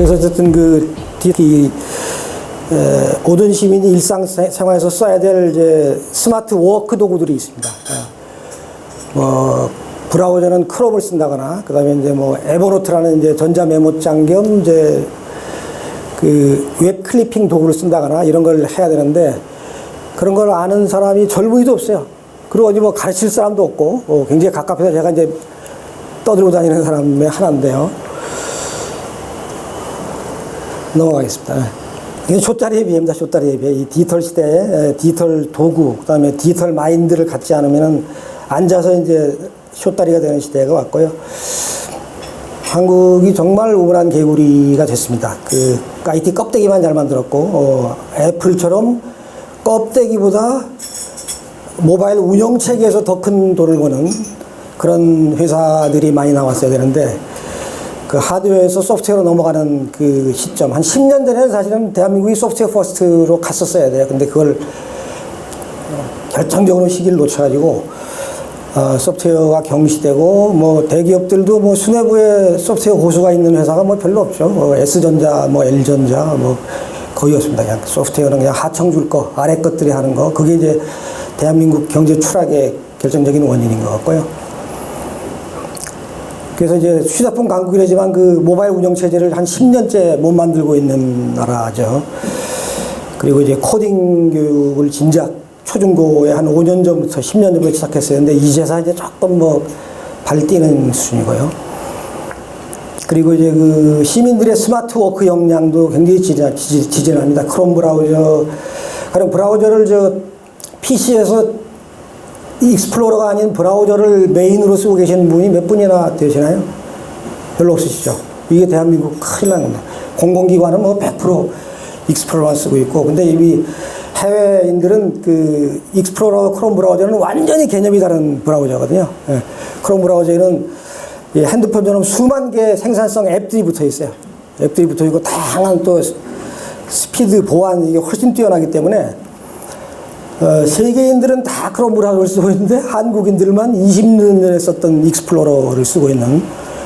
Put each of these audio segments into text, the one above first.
그래서 어쨌든 모든 시민이 일상생활에서 써야 될 이제 스마트 워크 도구들이 있습니다. 브라우저는 크롬을 쓴다거나, 그 다음에 이제 에버노트라는 이제 전자 메모장 겸 이제 웹 클리핑 도구를 쓴다거나 이런 걸 해야 되는데, 그런 걸 아는 사람이 절무리도 없어요. 그리고 어디 가르칠 사람도 없고, 굉장히 갑갑해서 제가 이제 떠들고 다니는 사람의 하나인데요. 넘어가겠습니다. 이게 쇼다리 앱입니다. 쇼다리 앱. 이 디지털 시대에 디지털 도구, 그 다음에 디지털 마인드를 갖지 않으면은 앉아서 이제 쇼다리가 되는 시대가 왔고요. 한국이 정말 우물한 개구리가 됐습니다. IT 껍데기만 잘 만들었고, 애플처럼 껍데기보다 모바일 운영 체계에서 더 큰 돈을 버는 그런 회사들이 많이 나왔어야 되는데, 하드웨어에서 소프트웨어로 넘어가는 시점, 한 10년 전에는 사실은 대한민국이 소프트웨어 퍼스트로 갔었어야 돼요. 근데 그걸 결정적으로 시기를 놓쳐가지고, 소프트웨어가 경시되고, 대기업들도 수뇌부에 소프트웨어 고수가 있는 회사가 별로 없죠. S전자, L전자, 거의 없습니다. 그냥 소프트웨어는 그냥 하청 줄 거, 아래 것들이 하는 거, 그게 이제 대한민국 경제 추락의 결정적인 원인인 것 같고요. 그래서 이제 휴대폰 강국이라지만 모바일 운영체제를 한 10년째 못 만들고 있는 나라죠. 그리고 이제 코딩 교육을 진작 초중고에 한 5년 전부터 10년 전부터 시작했어요. 근데 이제서 이제 조금 발 뛰는 수준이고요. 그리고 이제 시민들의 스마트 워크 역량도 굉장히 지진합니다. 크롬 브라우저, 그런 브라우저를 PC에서 익스플로러가 아닌 브라우저를 메인으로 쓰고 계시는 분이 몇 분이나 되시나요? 별로 없으시죠? 이게 대한민국 큰일 난 겁니다. 공공기관은 100% 익스플로러만 쓰고 있고, 근데 이미 해외인들은 익스플로러 크롬 브라우저는 완전히 개념이 다른 브라우저거든요. 예. 크롬 브라우저에는 핸드폰처럼 수만 개의 생산성 앱들이 붙어 있어요. 앱들이 붙어 있고, 다양한 또 스피드, 보안, 이게 훨씬 뛰어나기 때문에, 세계인들은 다 크롬 브라우저를 쓰고 있는데, 한국인들만 20년 전에 썼던 익스플로러를 쓰고 있는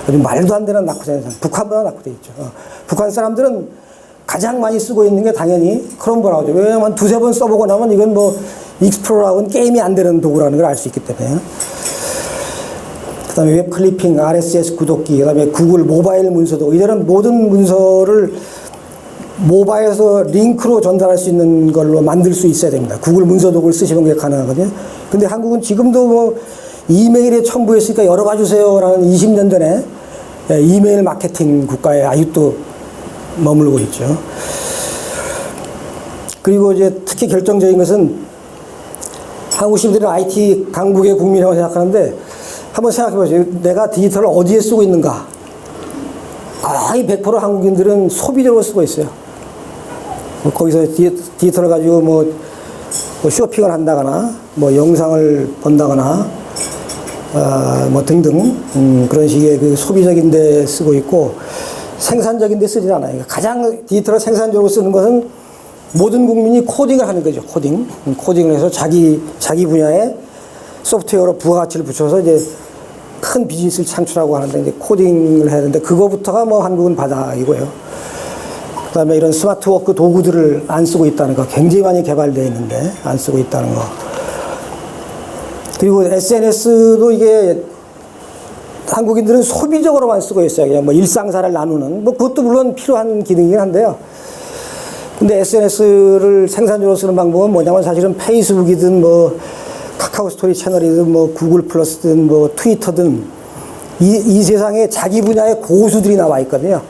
아주 말도 안 되는 낙후된 상황. 북한보다 낙후되어 있죠. 북한 사람들은 가장 많이 쓰고 있는 게 당연히 크롬 브라우저. 왜냐하면 두세 번 써보고 나면 이건 익스플로러하고는 게임이 안 되는 도구라는 걸 알 수 있기 때문에. 그 다음에 웹 클리핑, RSS 구독기, 그 다음에 구글 모바일 문서도, 이제는 모든 문서를 모바일에서 링크로 전달할 수 있는 걸로 만들 수 있어야 됩니다. 구글 문서 도구를 쓰시는 게 가능하거든요. 근데 한국은 지금도 이메일에 첨부했으니까 열어봐 주세요라는 20년 전에 이메일 마케팅 국가에 아직도 머물고 있죠. 그리고 이제 특히 결정적인 것은 한국 시민들은 IT 강국의 국민이라고 생각하는데, 한번 생각해 보세요. 내가 디지털을 어디에 쓰고 있는가? 거의 100% 한국인들은 소비적으로 쓰고 있어요. 거기서 디지털을 가지고 쇼핑을 한다거나, 영상을 본다거나, 등등, 그런 식의 소비적인 데 쓰고 있고, 생산적인 데 쓰지 않아요. 가장 디지털을 생산적으로 쓰는 것은 모든 국민이 코딩을 하는 거죠. 코딩을 해서 자기 분야에 소프트웨어로 부가가치를 붙여서 이제 큰 비즈니스를 창출하고 하는데, 이제 코딩을 해야 되는데, 그거부터가 한국은 바닥이고요. 그 다음에 이런 스마트 워크 도구들을 안 쓰고 있다는 거, 굉장히 많이 개발되어 있는데 안 쓰고 있다는 거. 그리고 SNS도 이게 한국인들은 소비적으로만 쓰고 있어요. 그냥 일상사를 나누는, 그것도 물론 필요한 기능이긴 한데요. 근데 SNS를 생산적으로 쓰는 방법은 뭐냐면, 사실은 페이스북이든 카카오 스토리 채널이든 구글 플러스든 트위터든 이 세상에 자기 분야의 고수들이 나와 있거든요.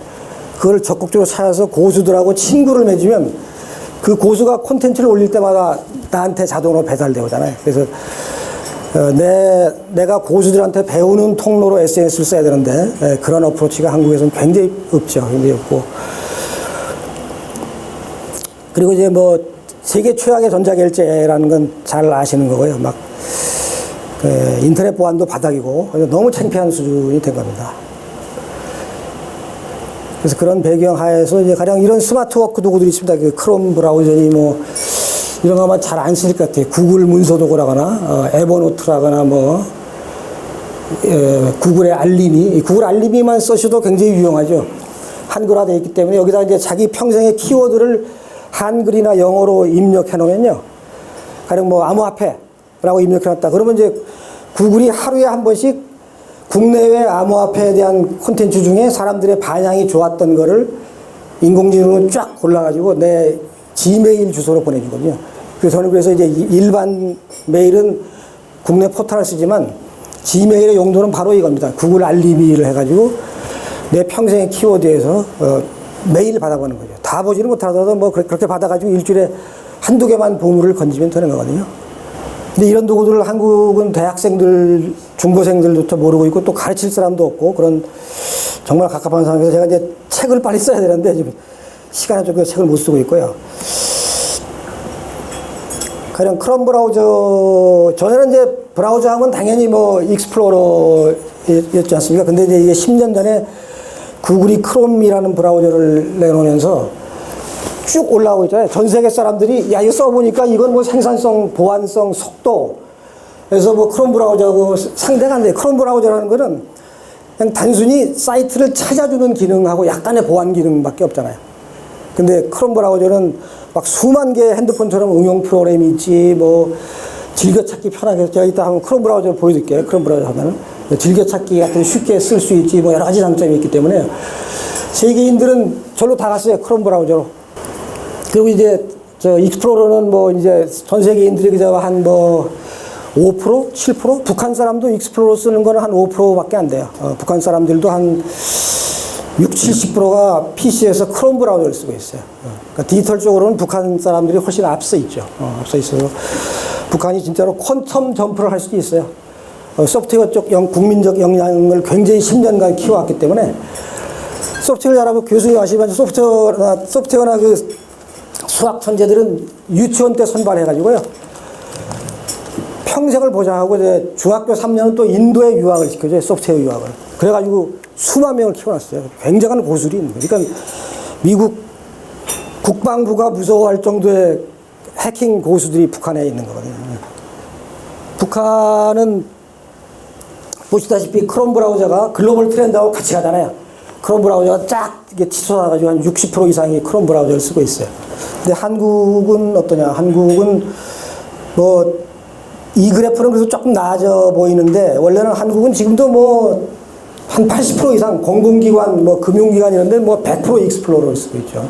그걸 적극적으로 찾아서 고수들하고 친구를 맺으면 그 고수가 콘텐츠를 올릴 때마다 나한테 자동으로 배달되잖아요. 그래서 내가 고수들한테 배우는 통로로 SNS를 써야 되는데, 그런 어프로치가 한국에서는 굉장히 없죠. 굉장히 없고. 그리고 이제 세계 최악의 전자결제라는 건 잘 아시는 거고요. 인터넷 보안도 바닥이고, 너무 창피한 수준이 된 겁니다. 그래서 그런 배경 하에서 이제 가령 이런 스마트 워크 도구들이 있습니다. 크롬 브라우저니 이런 거 아마 잘 안 쓰실 것 같아요. 구글 문서 도구라거나, 에버노트라거나 구글의 알림이, 구글 알림이만 쓰셔도 굉장히 유용하죠. 한글화되어 있기 때문에 여기다 이제 자기 평생의 키워드를 한글이나 영어로 입력해 놓으면요. 가령 뭐 암호화폐라고 입력해 놨다. 그러면 이제 구글이 하루에 한 번씩 국내외 암호화폐에 대한 콘텐츠 중에 사람들의 반향이 좋았던 거를 인공지능으로 쫙 골라가지고 내 지메일 주소로 보내주거든요. 그래서 저는 그래서 이제 일반 메일은 국내 포털을 쓰지만 지메일의 용도는 바로 이겁니다. 구글 알림이를 해가지고 내 평생의 키워드에서 메일 받아보는 거죠. 다 보지는 못하더라도 뭐 그렇게 받아가지고 일주일에 한두 개만 보물을 건지면 되는 거거든요. 근데 이런 도구들을 한국은 대학생들, 중고생들부터 모르고 있고 또 가르칠 사람도 없고 그런 정말 갑갑한 상황에서 제가 이제 책을 빨리 써야 되는데 지금 시간이 좀 책을 못 쓰고 있고요. 가령 크롬 브라우저, 전에는 이제 브라우저 하면 당연히 뭐 익스플로러였지 않습니까? 근데 이제 이게 10년 전에 구글이 크롬이라는 브라우저를 내놓으면서 쭉 올라오고 있잖아요. 전 세계 사람들이 야 이거 써보니까 이건 뭐 생산성, 보안성, 속도 그래서 뭐 크롬 브라우저하고 상대가 안 돼요. 크롬 브라우저라는 거는 그냥 단순히 사이트를 찾아주는 기능하고 약간의 보안 기능밖에 없잖아요. 근데 크롬 브라우저는 막 수만 개 핸드폰처럼 응용 프로그램이 있지 뭐 즐겨찾기 편하게 제가 이따 한번 크롬 브라우저를 보여드릴게요. 크롬 브라우저 하면은 즐겨찾기 같은 쉽게 쓸 수 있지 뭐 여러 가지 장점이 있기 때문에 세계인들은 절로 다 갔어요. 크롬 브라우저로. 그리고 이제 저 익스플로러는 뭐 이제 전 세계인들이 그저 한 뭐 5%, 7%? 북한 사람도 익스플로러 쓰는 거는 한 5%밖에 안 돼요. 북한 사람들도 한 60, 70%가 PC에서 크롬 브라우저를 쓰고 있어요. 그러니까 디지털적으로는 북한 사람들이 훨씬 앞서 있죠. 앞서 있어서 북한이 진짜로 퀀텀 점프를 할 수도 있어요. 소프트웨어 쪽 국민적 역량을 굉장히 10년간 키워왔기 때문에 소프트웨어 잘하고 교수님 아시면 소프트웨어나 그 수학 천재들은 유치원 때 선발해가지고요. 평생을 보장하고 이제 중학교 3년은 또 인도에 유학을 시켜줘요. 소프트웨어 유학을. 그래가지고 수만 명을 키워놨어요. 굉장한 고술이 있는 거예요. 그러니까 미국 국방부가 무서워할 정도의 해킹 고수들이 북한에 있는 거거든요. 북한은 보시다시피 크롬 브라우저가 글로벌 트렌드하고 같이 가잖아요. 크롬 브라우저가 쫙 이게 치솟아가지고 한 60% 이상이 크롬 브라우저를 쓰고 있어요. 근데 한국은 어떠냐? 한국은 뭐 이 그래프는 그래서 조금 나아져 보이는데 원래는 한국은 지금도 뭐 한 80% 이상 공공기관, 뭐 금융기관 이런데 뭐 100% 익스플로러를 쓰고 있죠.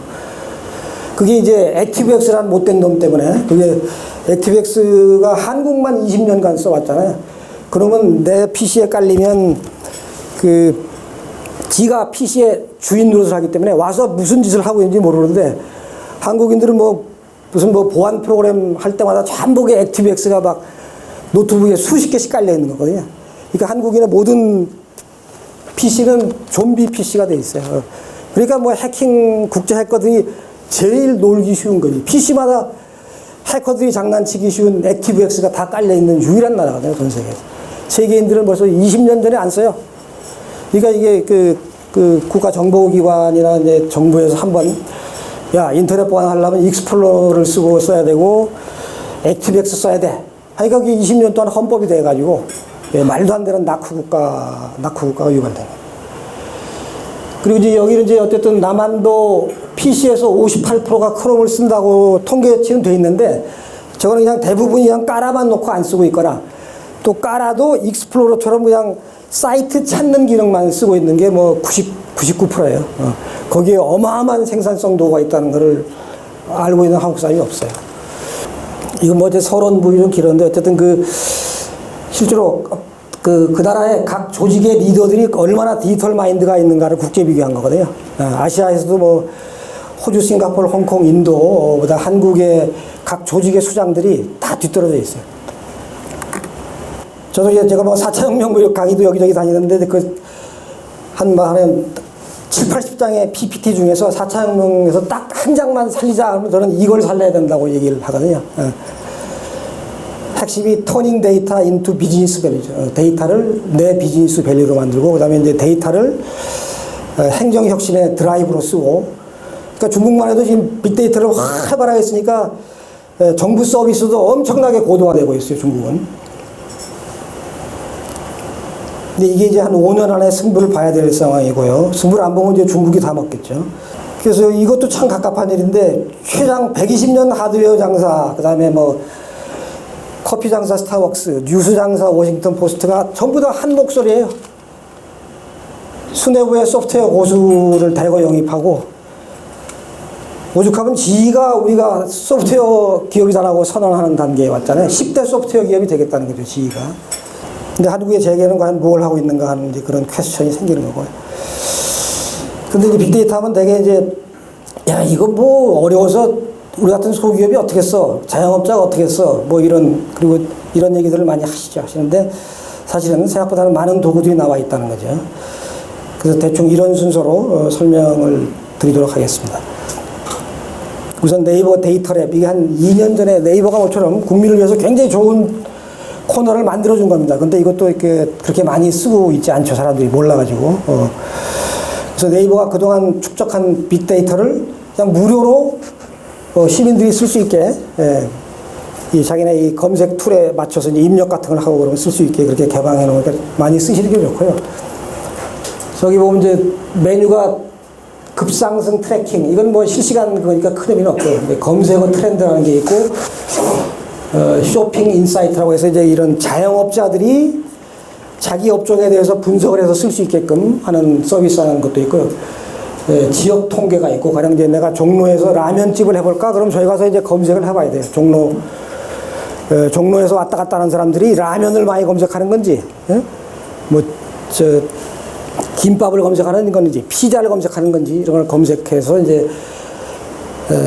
그게 이제 액티브엑스라는 못된 놈 때문에 그게 액티브엑스가 한국만 20년간 써왔잖아요. 그러면 내 PC에 깔리면 그 지가 PC의 주인 노릇을 하기 때문에 와서 무슨 짓을 하고 있는지 모르는데 한국인들은 뭐 무슨 뭐 보안 프로그램 할 때마다 전부 액티브엑스가 막 노트북에 수십 개씩 깔려 있는 거거든요. 그러니까 한국인의 모든 PC는 좀비 PC가 돼 있어요. 그러니까 뭐 해킹 국제 해커들이 제일 놀기 쉬운 거지. PC마다 해커들이 장난치기 쉬운 액티브엑스가 다 깔려 있는 유일한 나라거든요, 전 세계에서. 세계인들은 벌써 20년 전에 안 써요. 그러니까 이게 그 국가정보기관이나 이제 정부에서 한번 야 인터넷 보안하려면 익스플로러를 쓰고 써야 되고 액티브엑스 써야 돼. 그러니까 그게 20년 동안 헌법이 돼가지고 말도 안 되는 낙후 국가가 유발된 거예요. 그리고 이제 여기는 이제 어쨌든 남한도 PC에서 58%가 크롬을 쓴다고 통계치는 돼 있는데 저거는 그냥 대부분이 그냥 깔아만 놓고 안 쓰고 있거나 또 깔아도 익스플로러처럼 그냥 사이트 찾는 기능만 쓰고 있는 게 뭐 99%예요. 거기에 어마어마한 생산성 도구가 있다는 것을 알고 있는 한국 사람이 없어요. 이건 뭐 이제 서론 부분이 좀 길었는데 어쨌든 실제로 그 나라의 각 조직의 리더들이 얼마나 디지털 마인드가 있는가를 국제 비교한 거거든요. 아시아에서도 뭐 호주, 싱가포르, 홍콩, 인도보다 한국의 각 조직의 수장들이 다 뒤떨어져 있어요. 저도 이제 제가 뭐 4차 혁명 강의도 여기저기 다니는데 한 7, 80장의 PPT 중에서 4차 혁명에서 딱 한 장만 살리자 하면 저는 이걸 살려야 된다고 얘기를 하거든요. 핵심이 터닝 데이터 인투 비즈니스 밸류죠. 데이터를 내 비즈니스 밸류로 만들고 그다음에 이제 데이터를 행정 혁신의 드라이브로 쓰고 그러니까 중국만 해도 지금 빅데이터를 활발하게 쓰니까 정부 서비스도 엄청나게 고도화되고 있어요, 중국은. 근데 이게 이제 한 5년 안에 승부를 봐야 될 상황이고요. 승부를 안 보면 이제 중국이 다 먹겠죠. 그래서 이것도 참 갑갑한 일인데, 최장 120년 하드웨어 장사, 그 다음에 뭐, 커피 장사 스타벅스, 뉴스 장사 워싱턴 포스트가 전부 다 한 목소리예요. 수뇌부의 소프트웨어 고수를 대거 영입하고, 오죽하면 지가 우리가 소프트웨어 기업이다라고 선언하는 단계에 왔잖아요. 10대 소프트웨어 기업이 되겠다는 거죠, 지가. 근데 한국의 재계는 과연 뭘 하고 있는가 하는 이제 그런 퀘스천이 생기는 거고요. 근데 이제 빅데이터 하면 되게 이제, 야, 이거 뭐 어려워서 우리 같은 소기업이 어떻게 써? 자영업자가 어떻게 써? 뭐 그리고 이런 얘기들을 많이 하시는데, 사실은 생각보다는 많은 도구들이 나와 있다는 거죠. 그래서 대충 이런 순서로 설명을 드리도록 하겠습니다. 우선 네이버 데이터랩, 이게 한 2년 전에 네이버가 모처럼 국민을 위해서 굉장히 좋은 코너를 만들어준 겁니다. 근데 이것도 이렇게 그렇게 많이 쓰고 있지 않죠. 사람들이 몰라가지고. 그래서 네이버가 그동안 축적한 빅데이터를 그냥 무료로 시민들이 쓸 수 있게, 이 자기네 이 검색 툴에 맞춰서 이제 입력 같은 걸 하고 그러면 쓸 수 있게 그렇게 개방해 놓으니까 많이 쓰시는 게 좋고요. 저기 보면 이제 메뉴가 급상승 트래킹, 이건 뭐 실시간 그러니까 큰 의미는 없고요. 검색어 트렌드라는 게 있고, 쇼핑 인사이트라고 해서 이제 이런 자영업자들이 자기 업종에 대해서 분석을 해서 쓸 수 있게끔 하는 서비스 하는 것도 있고요. 지역 통계가 있고, 가령 이제 내가 종로에서 라면집을 해볼까? 그럼 저희 가서 이제 검색을 해봐야 돼요. 종로에서 왔다 갔다 하는 사람들이 라면을 많이 검색하는 건지, 김밥을 검색하는 건지, 피자를 검색하는 건지, 이런 걸 검색해서 이제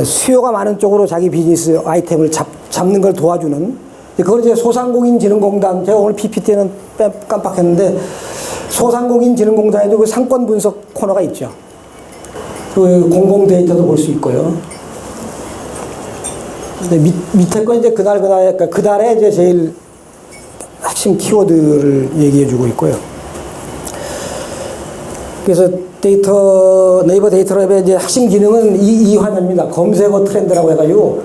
수요가 많은 쪽으로 자기 비즈니스 아이템을 잡는 걸 도와주는, 그걸 이제 소상공인진흥공단, 제가 오늘 PPT는 깜빡했는데, 소상공인진흥공단에도 그 상권 분석 코너가 있죠. 그 공공 데이터도 볼 수 있고요. 근데 밑에 건 이제 그달에 이제 제일 핵심 키워드를 얘기해 주고 있고요. 그래서 네이버 데이터랩의 이제 핵심 기능은 이 화면입니다. 검색어 트렌드라고 해가지고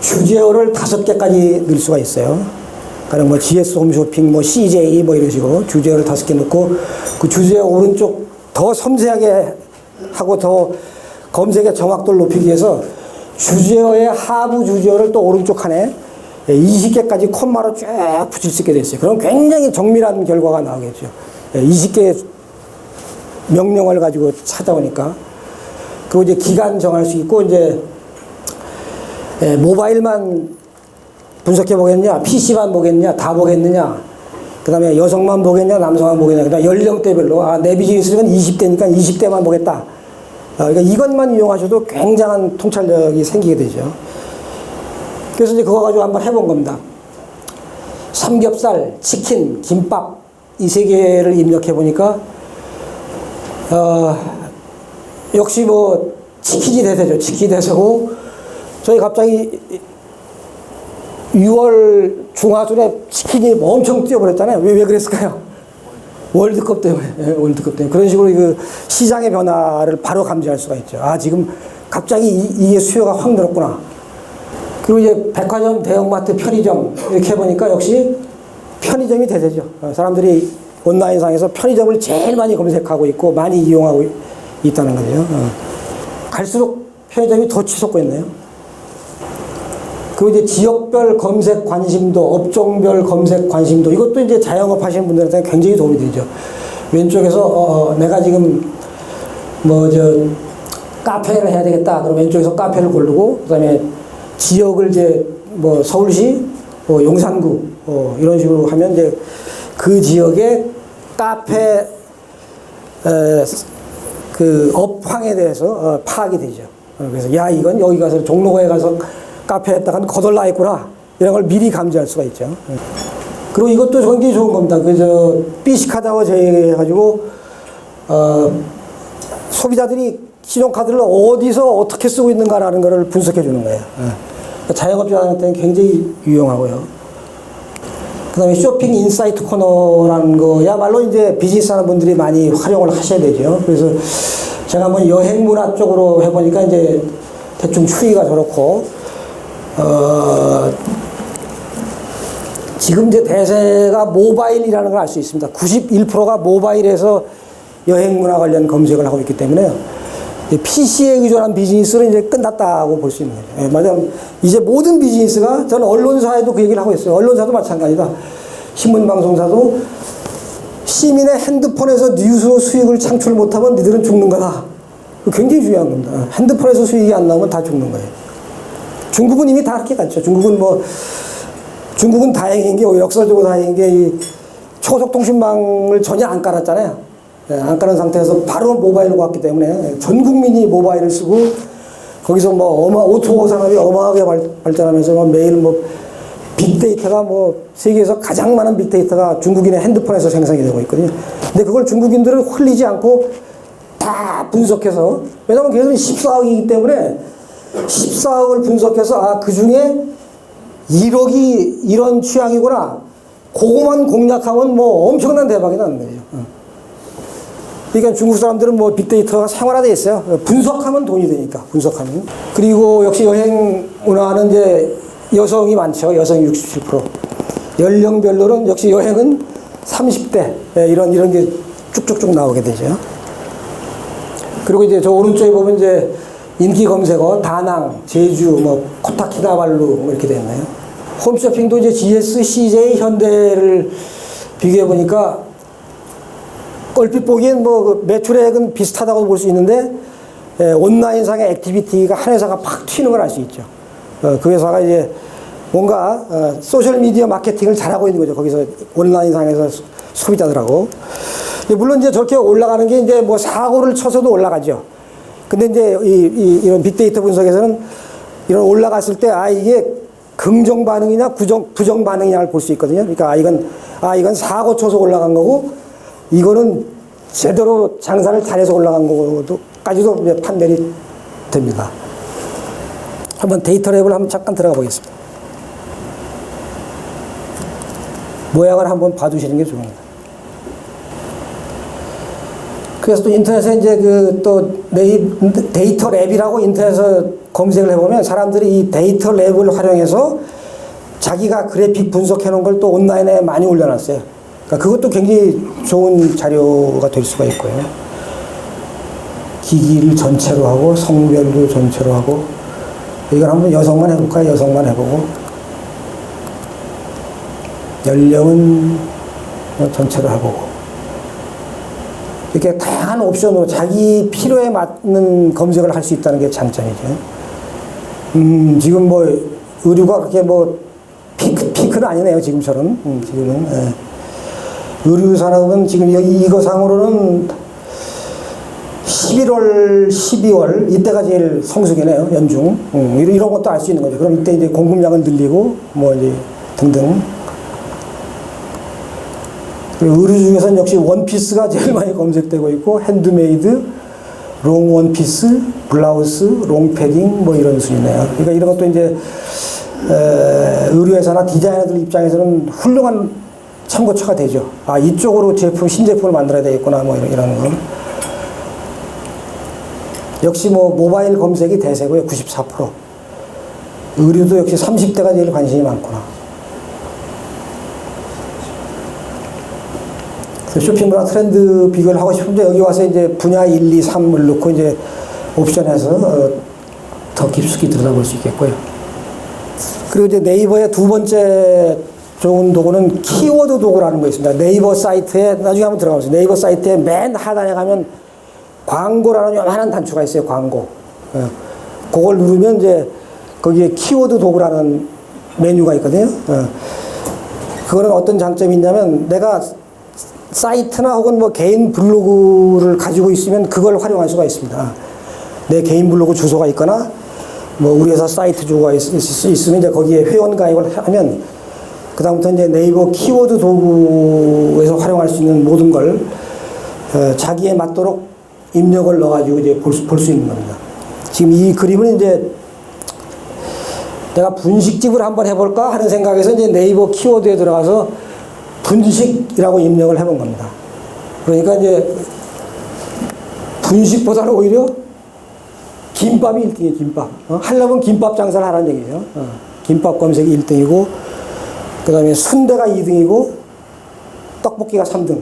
주제어를 5개까지 넣을 수가 있어요. 그러니까 뭐 GS 홈쇼핑, 뭐 CJ 뭐 이런 식으로 주제어를 5개 넣고, 그 주제어 오른쪽 더 섬세하게 하고 더 검색의 정확도를 높이기 위해서 주제어의 하부 주제어를 또 오른쪽 칸에 20개까지 콤마로 쭉 붙일 수 있게 됐어요. 그럼 굉장히 정밀한 결과가 나오겠죠. 20개의 명령을 가지고 찾아오니까. 그리고 이제 기간 정할 수 있고, 이제 모바일만 분석해 보겠냐, PC만 보겠냐, 다 보겠느냐, 그 다음에 여성만 보겠냐, 남성만 보겠냐, 그 다음에 연령대별로, 내 비즈니스는 20대니까 20대만 보겠다. 그러니까 이것만 이용하셔도 굉장한 통찰력이 생기게 되죠. 그래서 이제 그거 가지고 한번 해본 겁니다. 삼겹살, 치킨, 김밥, 이 3개를 입력해 보니까, 역시 뭐, 치킨이 대세죠. 치킨이 대세고, 저희 갑자기 6월 중하순에 치킨이 엄청 뛰어버렸잖아요. 왜 그랬을까요? 월드컵 때문에. 월드컵 때문에. 그런 식으로 그 시장의 변화를 바로 감지할 수가 있죠. 지금 갑자기 이게 수요가 확 늘었구나. 그리고 이제 백화점, 대형마트, 편의점 이렇게 해보니까 역시 편의점이 대세죠. 사람들이 온라인상에서 편의점을 제일 많이 검색하고 있고 많이 이용하고 있다는 거죠. 갈수록 편의점이 더 치솟고 있네요. 그리고 이제 지역별 검색 관심도, 업종별 검색 관심도, 이것도 이제 자영업 하시는 분들한테 굉장히 도움이 되죠. 왼쪽에서 내가 지금 카페를 해야 되겠다. 그럼 왼쪽에서 카페를 고르고, 그다음에 지역을 이제 뭐 서울시, 용산구 이런 식으로 하면 이제 그 지역의 카페 그 업황에 대해서 파악이 되죠. 그래서 이건 여기 가서 종로에 가서 카페 했다가 거덜나 있구나, 이런 걸 미리 감지할 수가 있죠. 그리고 이것도 굉장히 좋은 겁니다. 삐식하다고 제외해가지고 소비자들이 신용카드를 어디서 어떻게 쓰고 있는가라는 것을 분석해 주는 거예요. 자영업자한테는 굉장히 유용하고요. 그 다음에 쇼핑 인사이트 코너라는 거야말로 이제 비즈니스 하는 분들이 많이 활용을 하셔야 되죠. 그래서 제가 한번 여행 문화 쪽으로 해보니까 이제 대충 추이가 저렇고, 지금 이제 대세가 모바일이라는 걸 알 수 있습니다. 91%가 모바일에서 여행 문화 관련 검색을 하고 있기 때문에 PC에 의존한 비즈니스는 이제 끝났다고 볼 수 있는 거죠. 예, 맞아요. 이제 모든 비즈니스가, 저는 언론사에도 그 얘기를 하고 있어요. 언론사도 마찬가지다. 신문방송사도 시민의 핸드폰에서 뉴스 수익을 창출 못하면 니들은 죽는 거다. 굉장히 중요한 겁니다. 핸드폰에서 수익이 안 나오면 다 죽는 거예요. 중국은 이미 다 그렇게 갔죠. 중국은 다행인 게, 역설적으로 다행인 게, 이 초속 통신망을 전혀 안 깔았잖아요. 안 깔은 상태에서 바로 모바일로 갔기 때문에 전 국민이 모바일을 쓰고, 거기서 오토 산업이 어마어마하게 발전하면서 매일 빅데이터가 세계에서 가장 많은 빅데이터가 중국인의 핸드폰에서 생성이 되고 있거든요. 근데 그걸 중국인들은 흘리지 않고 다 분석해서, 왜냐면 걔들은 14억이기 때문에 14억을 분석해서, 그 중에 1억이 이런 취향이구나. 그거만 공략하면 엄청난 대박이 나는 거죠. 그러니까 중국 사람들은 빅데이터가 생활화되어 있어요. 분석하면 돈이 되니까, 분석하면. 그리고 역시 여행 문화는 이제 여성이 많죠. 여성이 67%. 연령별로는 역시 여행은 30대, 이런 게 쭉쭉쭉 나오게 되죠. 그리고 이제 저 오른쪽에 보면 이제 인기 검색어, 다낭, 제주, 코타키나발루, 이렇게 되었나요? 홈쇼핑도 이제 GS, CJ, 현대를 비교해보니까 얼핏 보기엔 매출액은 비슷하다고 볼 수 있는데, 온라인상의 액티비티가 한 회사가 팍 튀는 걸 알 수 있죠. 그 회사가 이제 뭔가, 소셜미디어 마케팅을 잘하고 있는 거죠. 거기서 온라인상에서 소비자들하고. 물론 이제 저렇게 올라가는 게 이제 사고를 쳐서도 올라가죠. 근데 이제 이런 빅데이터 분석에서는 이런 올라갔을 때, 이게 긍정 반응이냐, 부정 반응이냐를 볼 수 있거든요. 그러니까 이건 사고 쳐서 올라간 거고, 이거는 제대로 장사를 잘해서 올라간 거까지도 판별이 됩니다. 한번 데이터 랩을 한번 잠깐 들어가 보겠습니다. 모양을 한번 봐주시는 게 좋습니다. 그래서 또 인터넷에 이제 데이터 랩이라고 인터넷에서 검색을 해보면 사람들이 이 데이터 랩을 활용해서 자기가 그래픽 분석해 놓은 걸 또 온라인에 많이 올려놨어요. 그러니까 그것도 굉장히 좋은 자료가 될 수가 있고요. 기기를 전체로 하고, 성별도 전체로 하고, 이걸 한번 여성만 해볼까요? 여성만 해보고, 연령은 전체로 해보고, 이렇게 다양한 옵션으로 자기 필요에 맞는 검색을 할 수 있다는 게 장점이죠. 지금 의류가 그렇게 피크는 아니네요, 지금처럼. 지금은. 의류 산업은 지금 이거 상으로는 11월, 12월, 이때가 제일 성수기네요, 연중. 이런 것도 알 수 있는 거죠. 그럼 이때 이제 공급량을 늘리고, 이제 등등. 그리고 의류 중에서는 역시 원피스가 제일 많이 검색되고 있고, 핸드메이드, 롱 원피스, 블라우스, 롱 패딩, 이런 순이네요. 그러니까 이런 것도 이제, 의류회사나 디자이너들 입장에서는 훌륭한 참고처가 되죠. 이쪽으로 신제품을 만들어야 되겠구나, 이런 거. 역시 모바일 검색이 대세고요, 94%. 의류도 역시 30대가 제일 관심이 많구나. 쇼핑문화 트렌드 비교를 하고 싶은데, 여기 와서 이제 분야 1, 2, 3을 넣고 이제 옵션에서 더 깊숙이 들여다볼 수 있겠고요. 그리고 이제 네이버의 두 번째 좋은 도구는 키워드 도구라는 거 있습니다. 네이버 사이트에, 나중에 한번 들어가보세요. 네이버 사이트에 맨 하단에 가면 광고라는 요만한 단추가 있어요, 광고. 그걸 누르면 이제 거기에 키워드 도구라는 메뉴가 있거든요. 그거는 어떤 장점이 있냐면, 내가 사이트나 혹은 개인 블로그를 가지고 있으면 그걸 활용할 수가 있습니다. 내 개인 블로그 주소가 있거나, 우리 회사 사이트 주소가 있으면 이제 거기에 회원 가입을 하면, 그다음부터 이제 네이버 키워드 도구에서 활용할 수 있는 모든 걸 자기에 맞도록 입력을 넣어가지고 이제 볼 수 있는 겁니다. 지금 이 그림은 이제 내가 분식집을 한번 해볼까 하는 생각에서 이제 네이버 키워드에 들어가서 분식이라고 입력을 해본 겁니다. 그러니까 이제 분식보다는 오히려 김밥이 1등이에요, 김밥. 하려면 김밥 장사를 하라는 얘기죠. 김밥 검색이 1등이고, 그 다음에 순대가 2등이고 떡볶이가 3등.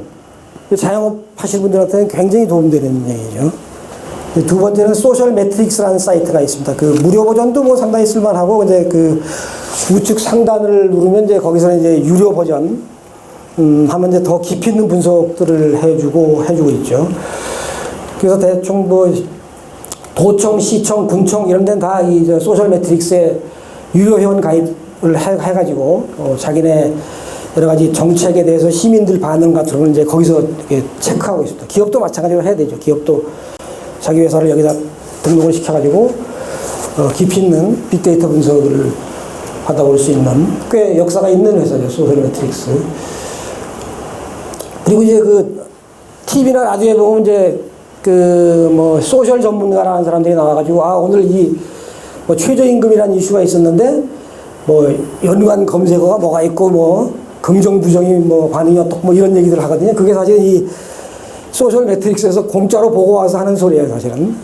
자영업 하시는 분들한테는 굉장히 도움되는 얘기죠. 두 번째는 소셜 매트릭스라는 사이트가 있습니다. 그 무료 버전도 뭐 상당히 쓸만하고, 근데 그 우측 상단을 누르면 이제 거기서는 이제 유료 버전, 하면 이제 더 깊이 있는 분석들을 해주고 있죠. 그래서 대충 뭐 도청, 시청, 군청 이런 데는 다 이 소셜 매트릭스에 유료 회원 가입을 해가지고 자기네 여러 가지 정책에 대해서 시민들 반응 같은 걸 이제 거기서 체크하고 있습니다. 기업도 마찬가지로 해야 되죠. 기업도 자기 회사를 여기다 등록을 시켜가지고 깊이 있는 빅데이터 분석을 받아볼 수 있는 꽤 역사가 있는 회사죠. 소셜 매트릭스. 그리고 이제 그 TV나 라디오에 보면 이제 그 뭐 소셜 전문가라는 사람들이 나와가지고 오늘 이 뭐 최저임금이라는 이슈가 있었는데 뭐 연관 검색어가 뭐가 있고 뭐 긍정 부정이 뭐 반응이 어떻고 뭐 이런 얘기들 하거든요. 그게 사실 이 소셜 매트릭스에서 공짜로 보고 와서 하는 소리예요, 사실은.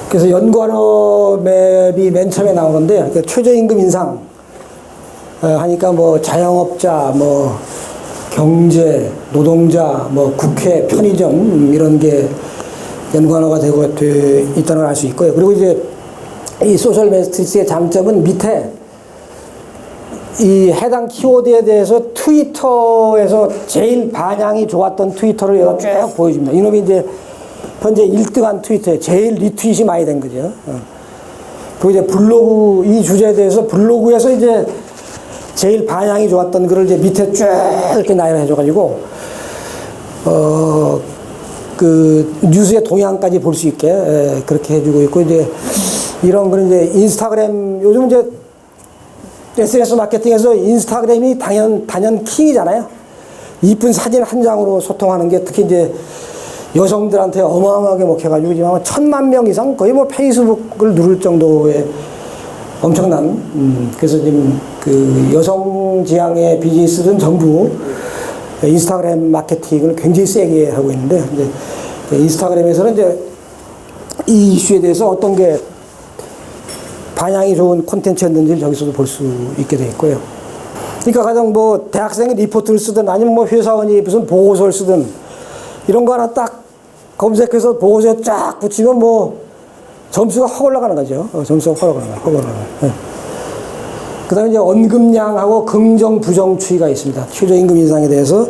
그래서 연관어 맵이 맨 처음에 나오는데, 그러니까 최저임금 인상 하니까 뭐 자영업자, 뭐 경제, 노동자, 뭐 국회, 편의점 이런 게 연관어가 되고 있다는 걸 알 수 있고요. 그리고 이제 이 소셜 매트릭스의 장점은 밑에 이 해당 키워드에 대해서 트위터에서 제일 반향이 좋았던 트위터를 얘가 쭉 보여줍니다. 이놈이 이제 현재 1등한 트위터에 제일 리트윗이 많이 된 거죠. 그리고 이제 블로그, 이 주제에 대해서 블로그에서 이제 제일 반향이 좋았던 글을 이제 밑에 쭉 이렇게 나열을 해줘가지고, 그 뉴스의 동향까지 볼 수 있게 그렇게 해주고 있고, 이제 이런 거는 이제 인스타그램, 요즘 이제 SNS 마케팅에서 인스타그램이 단연 킹이잖아요. 이쁜 사진 한 장으로 소통하는 게 특히 이제 여성들한테 어마어마하게 먹혀가지고 지금 아마 1000만 명 이상 거의 뭐 페이스북을 누를 정도의 엄청난, 그래서 지금 그 여성 지향의 비즈니스는 전부 인스타그램 마케팅을 굉장히 세게 하고 있는데, 이제 인스타그램에서는 이제 이 이슈에 대해서 어떤 게 반향이 좋은 콘텐츠였는지를 저기서도 볼 수 있게 돼 있고요. 그러니까 가장 뭐 대학생이 리포트를 쓰든 아니면 뭐 회사원이 무슨 보고서를 쓰든 이런 거 하나 딱 검색해서 보고서에 쫙 붙이면 뭐 점수가 확 올라가는 거죠. 점수가 확 올라가는. 네. 그 다음에 이제 언급량하고 긍정, 부정 추이가 있습니다. 최저임금 인상에 대해서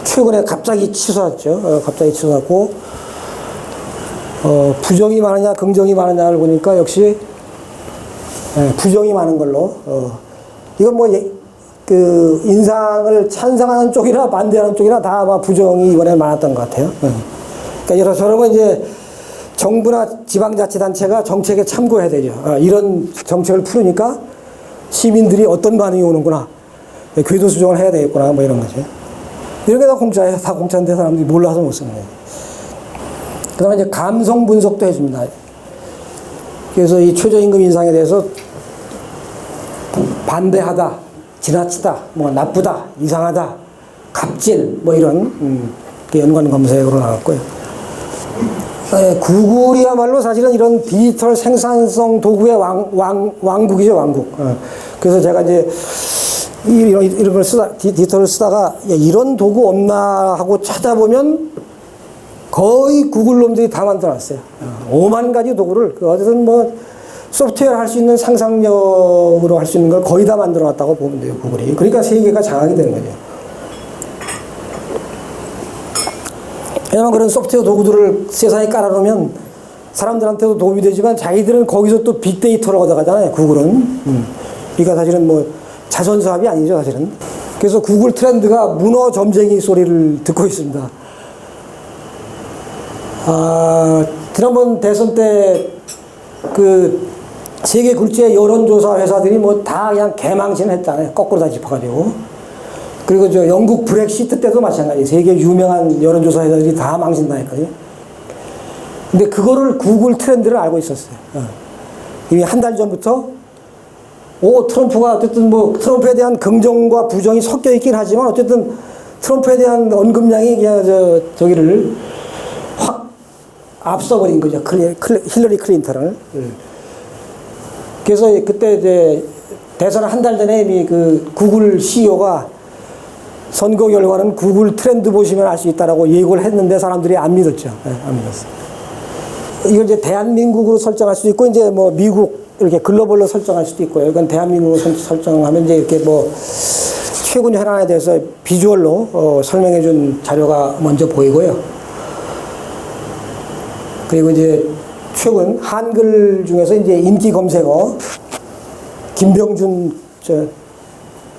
최근에 갑자기 취소했죠. 갑자기 취소하고, 부정이 많으냐, 긍정이 많으냐를 보니까 역시 부정이 많은 걸로, 이건 뭐, 그, 인상을 찬성하는 쪽이나 반대하는 쪽이나 다 아마 부정이 이번에 많았던 것 같아요. 그러니까 저러면 이제 정부나 지방자치단체가 정책에 참고해야 되죠. 이런 정책을 풀으니까 시민들이 어떤 반응이 오는구나. 궤도 수정을 해야 되겠구나. 뭐 이런 거죠. 이런 게 다 공짜예요. 다 공짜인데 사람들이 몰라서 못 쓰는 거예요. 그 다음에 이제 감성 분석도 해줍니다. 그래서 이 최저임금 인상에 대해서 반대하다, 지나치다, 뭐 나쁘다, 이상하다, 갑질, 뭐 이런 연관 검색으로 나왔고요. 구글이야말로 사실은 이런 디지털 생산성 도구의 왕국이죠, 왕국. 그래서 제가 이제 이런 걸 디지털을 쓰다가 이런 도구 없나 하고 찾아보면 거의 구글 놈들이 다 만들어놨어요. 5만 가지 도구를, 어쨌든 뭐 소프트웨어 할 수 있는 상상력으로 할 수 있는 걸 거의 다 만들어놨다고 보면 돼요, 구글이. 그러니까 세계가 장악이 되는 거죠. 왜냐면 그런 소프트웨어 도구들을 세상에 깔아놓으면 사람들한테도 도움이 되지만 자기들은 거기서 또 빅데이터를 얻어가잖아요, 구글은. 그러니까 사실은 뭐 자선 사업이 아니죠, 사실은. 그래서 구글 트렌드가 문어 점쟁이 소리를 듣고 있습니다. 지난번 대선 때 그 세계 굴지의 여론조사 회사들이 뭐 다 그냥 개망신 했잖아요. 거꾸로 다 짚어가지고. 그리고 저 영국 브렉시트 때도 마찬가지. 세계 유명한 여론조사 회사들이 다 망신당했거든요. 근데 그거를 구글 트렌드를 알고 있었어요. 이미 한 달 전부터 트럼프가 어쨌든 뭐 트럼프에 대한 긍정과 부정이 섞여 있긴 하지만 어쨌든 트럼프에 대한 언급량이 그냥 저기를 확 앞서버린 거죠. 힐러리 클린턴을. 그래서 그때 이제 대선 한 달 전에 이미 그 구글 CEO가 선거 결과는 구글 트렌드 보시면 알 수 있다라고 예고를 했는데 사람들이 안 믿었죠. 네, 안 믿었어요. 이걸 이제 대한민국으로 설정할 수도 있고, 이제 뭐 미국, 이렇게 글로벌로 설정할 수도 있고요. 이건 대한민국으로 설정하면 이제 이렇게 뭐 최근 현안에 대해서 비주얼로 설명해 준 자료가 먼저 보이고요. 그리고 이제 최근 한글 중에서 이제 인기 검색어, 김병준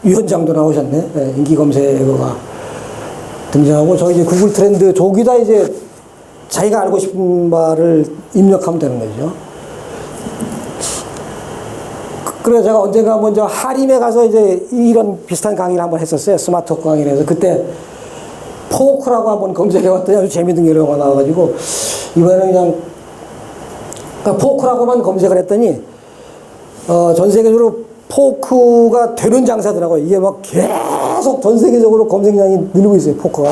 위원장도 나오셨네. 네, 인기 검색어가 등장하고, 저기 이제 구글 트렌드 저기다 이제 자기가 알고 싶은 바를 입력하면 되는 거죠. 그래서 제가 언젠가 먼저 하림에 가서 이제 이런 비슷한 강의를 한번 했었어요. 스마트워크 강의를 해서. 그때 포크라고 한번 검색해봤더니 아주 재밌는 결과가 나와가지고, 이번에는 그냥, 그러니까 포크라고만 검색을 했더니, 전 세계적으로 포크가 되는 장사더라고요. 이게 막 계속 전 세계적으로 검색량이 늘고 있어요, 포크가.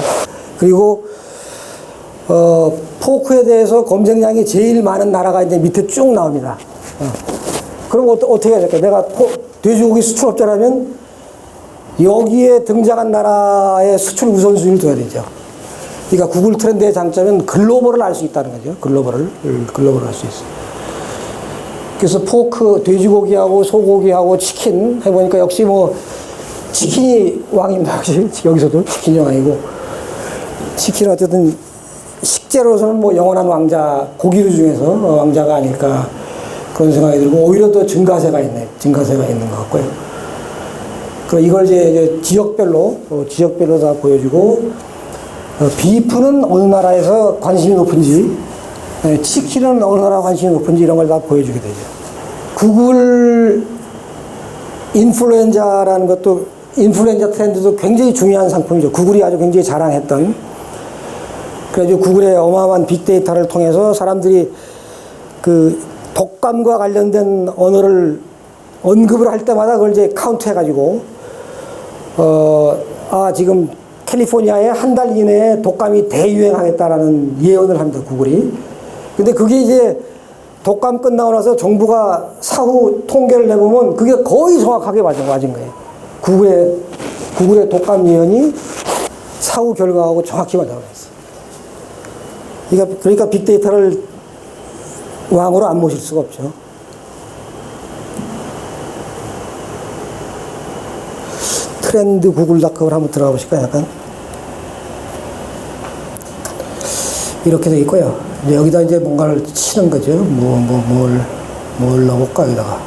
그리고, 포크에 대해서 검색량이 제일 많은 나라가 이제 밑에 쭉 나옵니다. 그럼 어떻게 해야 될까? 내가 돼지고기 수출업자라면 여기에 등장한 나라의 수출 우선순위를 둬야 되죠. 그러니까 구글 트렌드의 장점은 글로벌을 알 수 있다는 거죠. 글로벌을 알 수 있어요. 그래서 포크, 돼지고기하고 소고기하고 치킨 해보니까 역시 뭐 치킨이 왕입니다. 여기서도 치킨이 왕이고, 치킨은 어쨌든 식재로서는 뭐 영원한 왕자, 고기류 중에서 왕자가 아닐까 그런 생각이 들고, 오히려 더 증가세가 있는 것 같고요. 그럼 이걸 이제 지역별로 다 보여주고, 비프는 어느 나라에서 관심이 높은지, 치킨은 어느 나라 관심이 높은지 이런 걸 다 보여주게 되죠. 구글 인플루엔자라는 것도, 인플루엔자 트렌드도 굉장히 중요한 상품이죠. 구글이 아주 굉장히 자랑했던. 그래서 구글의 어마어마한 빅데이터를 통해서 사람들이 그 독감과 관련된 언어를 언급을 할 때마다 그걸 이제 카운트 해가지고, 지금 캘리포니아에 한 달 이내에 독감이 대유행하겠다라는 예언을 합니다, 구글이. 근데 그게 이제 독감 끝나고 나서 정부가 사후 통계를 내보면 그게 거의 정확하게 맞은 거예요. 구글의 독감 예언이 사후 결과하고 정확히 맞아버렸어요. 그러니까 빅데이터를 왕으로 안 모실 수가 없죠. 트렌드 구글닷컴을 한번 들어가 보실까요? 약간 이렇게 돼 있고요. 이제 여기다 이제 뭔가를 치는 거죠. 뭘 넣어볼까, 여기다가.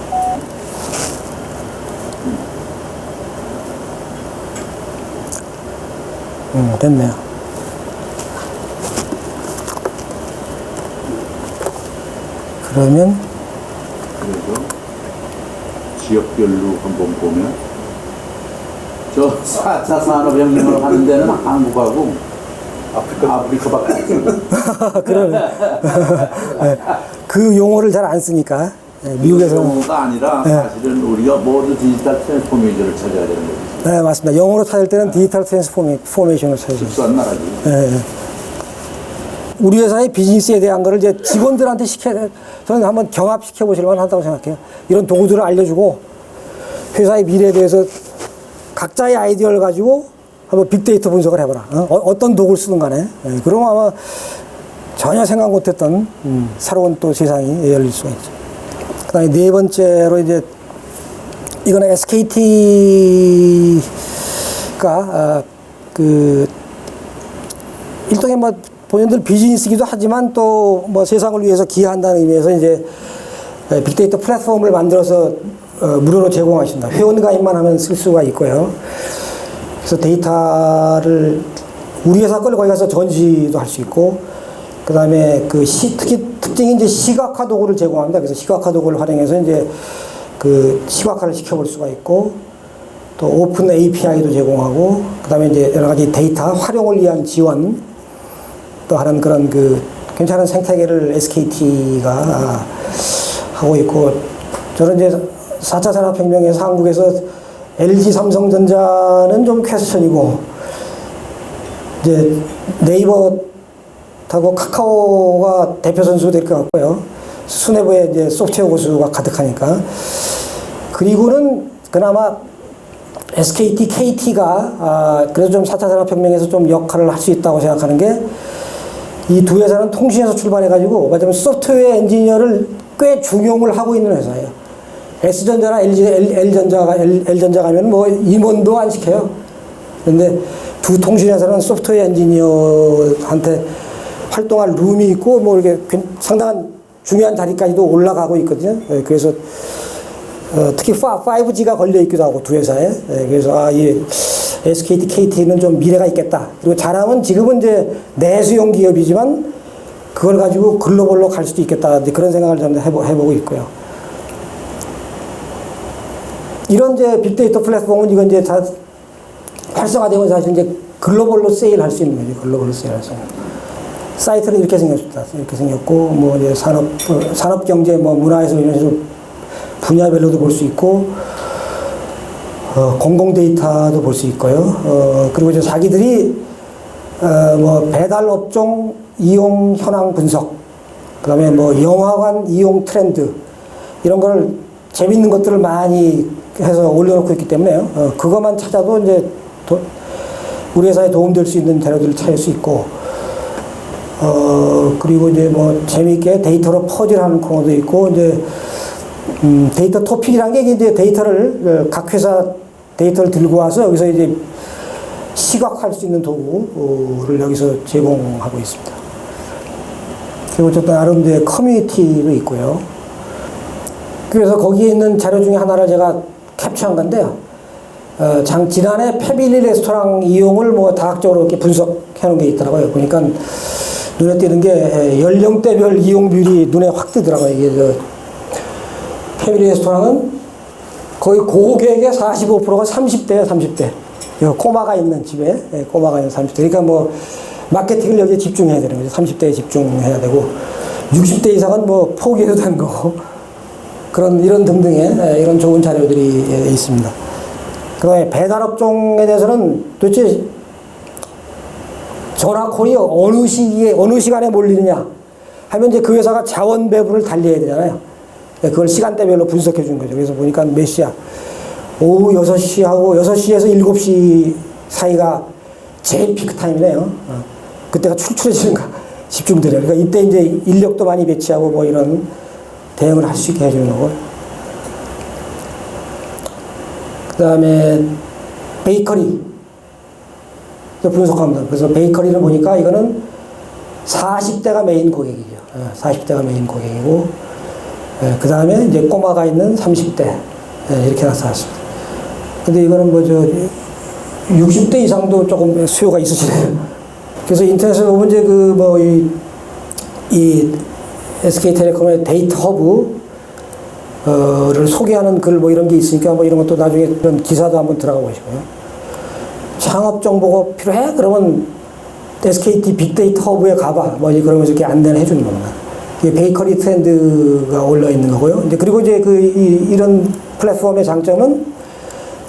됐네요. 그러면 그래서 지역별로 한번 보면 저 4차 산업혁명을 하는 데는 한국하고 아프리카밖에 없어요. 그러네. 그 용어를 잘 안 쓰니까. 미국에서는. 용어가 아니라 사실은 우리가 모두 디지털 트랜스포메이션을 찾아야 되는 거죠. 네, 맞습니다. 영어로 찾을 때는 디지털 트랜스포메이션을 찾아야 돼요. 특수한 나라지. 우리 회사의 비즈니스에 대한 거를 이제 직원들한테 시켜야 돼. 저는 한번 경합시켜 보실 만하다고 생각해요. 이런 도구들을 알려주고 회사의 미래에 대해서 각자의 아이디어를 가지고 한번 빅데이터 분석을 해봐라. 어떤 도구를 쓰든 간에. 그럼 아마 전혀 생각 못했던 새로운 또 세상이 열릴 수가 있죠. 그 다음에 네 번째로 이제 이거는 SKT가 일종의 뭐 본인들 비즈니스기도 하지만 또 뭐 세상을 위해서 기여한다는 의미에서 이제 빅데이터 플랫폼을 만들어서 무료로 제공하신다. 회원 가입만 하면 쓸 수가 있고요. 그래서 데이터를 우리 회사 걸 거기 가서 전시도 할 수 있고, 그 다음에 특징이 이제 시각화 도구를 제공합니다. 그래서 시각화 도구를 활용해서 이제 그 시각화를 시켜볼 수가 있고, 또 오픈 API도 제공하고, 그 다음에 이제 여러 가지 데이터 활용을 위한 지원 또 하는 그런 괜찮은 생태계를 SKT가 하고 있고, 저는 이제 4차 산업혁명에서 한국에서 LG 삼성전자는 좀 퀘스천이고, 이제 네이버하고 카카오가 대표 선수가 될 것 같고요. 수뇌부에 이제 소프트웨어 고수가 가득하니까. 그리고는 그나마 SKT, KT가 그래도 좀 4차 산업혁명에서 좀 역할을 할 수 있다고 생각하는 게 이 두 회사는 통신에서 출발해가지고 말하자면 소프트웨어 엔지니어를 꽤 중용을 하고 있는 회사예요. S전자나 L전자 가면 뭐 임원도 안 시켜요. 그런데 두 통신회사는 소프트웨어 엔지니어한테 활동할 룸이 있고 뭐 이렇게 상당한 중요한 자리까지도 올라가고 있거든요. 그래서 특히 5G가 걸려 있기도 하고 두 회사에. 그래서 이 SKT, KT는 좀 미래가 있겠다. 그리고 잘하면 지금은 이제 내수용 기업이지만 그걸 가지고 글로벌로 갈 수도 있겠다. 그런 생각을 저는 해보고 있고요. 이런 이제 빅데이터 플랫폼은 이건 이제 다 활성화되면 사실 이제 글로벌로 세일할 수 있는 거죠. 글로벌로 세일할 수 있는. 사이트는 이렇게 생겼습니다. 이렇게 생겼고, 뭐 이제 산업 경제, 뭐 문화에서 이런 식으로 분야별로도 볼 수 있고, 공공 데이터도 볼 수 있고요. 그리고 이제 자기들이 뭐 배달 업종 이용 현황 분석, 그다음에 뭐 영화관 이용 트렌드 이런 거를 재밌는 것들을 많이 해서 올려놓고 있기 때문에요. 그것만 찾아도 이제 우리 회사에 도움될 수 있는 자료들을 찾을 수 있고, 그리고 이제 뭐 재미있게 데이터로 퍼즐하는 코너도 있고, 이제 데이터 토픽이라는 게 이제 데이터를 각 회사 데이터를 들고 와서 여기서 이제 시각화할 수 있는 도구를 여기서 제공하고 있습니다. 그리고 어쨌든 나름대로 커뮤니티도 있고요. 그래서 거기에 있는 자료 중에 하나를 제가 캡처한 건데요. 지난해 패밀리 레스토랑 이용을 뭐 다각적으로 이렇게 분석해 놓은 게 있더라고요. 보니까 눈에 띄는 게 연령대별 이용률이 눈에 확 띄더라고요. 이게 패밀리 레스토랑은 거의 고객의 45%가 30대예요, 30대. 꼬마가 있는 집에, 꼬마가 있는 30대. 그러니까 뭐 마케팅을 여기에 집중해야 되는 거죠. 30대에 집중해야 되고, 60대 이상은 뭐 포기해도 되는 거고, 이런 등등의 이런 좋은 자료들이 있습니다. 그 다음에 배달업종에 대해서는 도대체 전화콜이 어느 시기에, 어느 시간에 몰리느냐 하면 이제 그 회사가 자원 배분을 달리해야 되잖아요. 그걸 시간대별로 분석해 준 거죠. 그래서 보니까 몇 시야? 오후 6시하고 6시에서 7시 사이가 제일 피크 타임이네요. 그때가 출출해지는가 집중되려. 그러니까 이때 이제 인력도 많이 배치하고 뭐 이런 대응을 할 수 있게 해주는 거고. 그 다음에 베이커리 분석합니다. 그래서 베이커리를 보니까 이거는 40대가 메인 고객이죠. 40대가 메인 고객이고, 그 다음에 이제 꼬마가 있는 30대 이렇게 나타났습니다. 근데 이거는 뭐 60대 이상도 조금 수요가 있으시네요. 그래서 인터넷에 보면 이제 이 SK텔레콤의 데이터 허브를 소개하는 글 뭐 이런 게 있으니까 뭐 이런 것도 나중에 이런 기사도 한번 들어가 보시고요. 창업 정보가 필요해? 그러면 SKT 빅데이터 허브에 가봐. 뭐 그러면서 이렇게 안내를 해주는 겁니다. 이게 베이커리 트렌드가 올라 있는 거고요. 이제 그리고 이제 이런 플랫폼의 장점은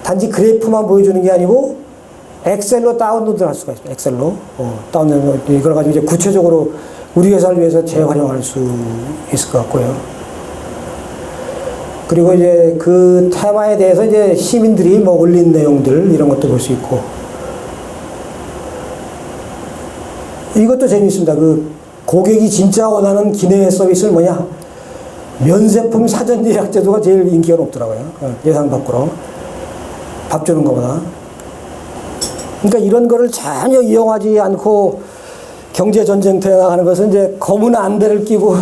단지 그래프만 보여주는 게 아니고 엑셀로 다운로드 할 수가 있어요. 엑셀로 다운로드 이걸 가지고 이제 구체적으로 우리 회사를 위해서 재활용할 수 있을 것 같고요. 그리고 이제 그 테마에 대해서 이제 시민들이 뭐 올린 내용들 이런 것도 볼 수 있고, 이것도 재미있습니다. 고객이 진짜 원하는 기내 서비스는 뭐냐? 면세품 사전 예약 제도가 제일 인기가 높더라고요. 예상 밖으로. 밥 주는 것보다. 그러니까 이런 거를 전혀 이용하지 않고 경제 전쟁터에 나가는 것은 이제 검은 안대를 끼고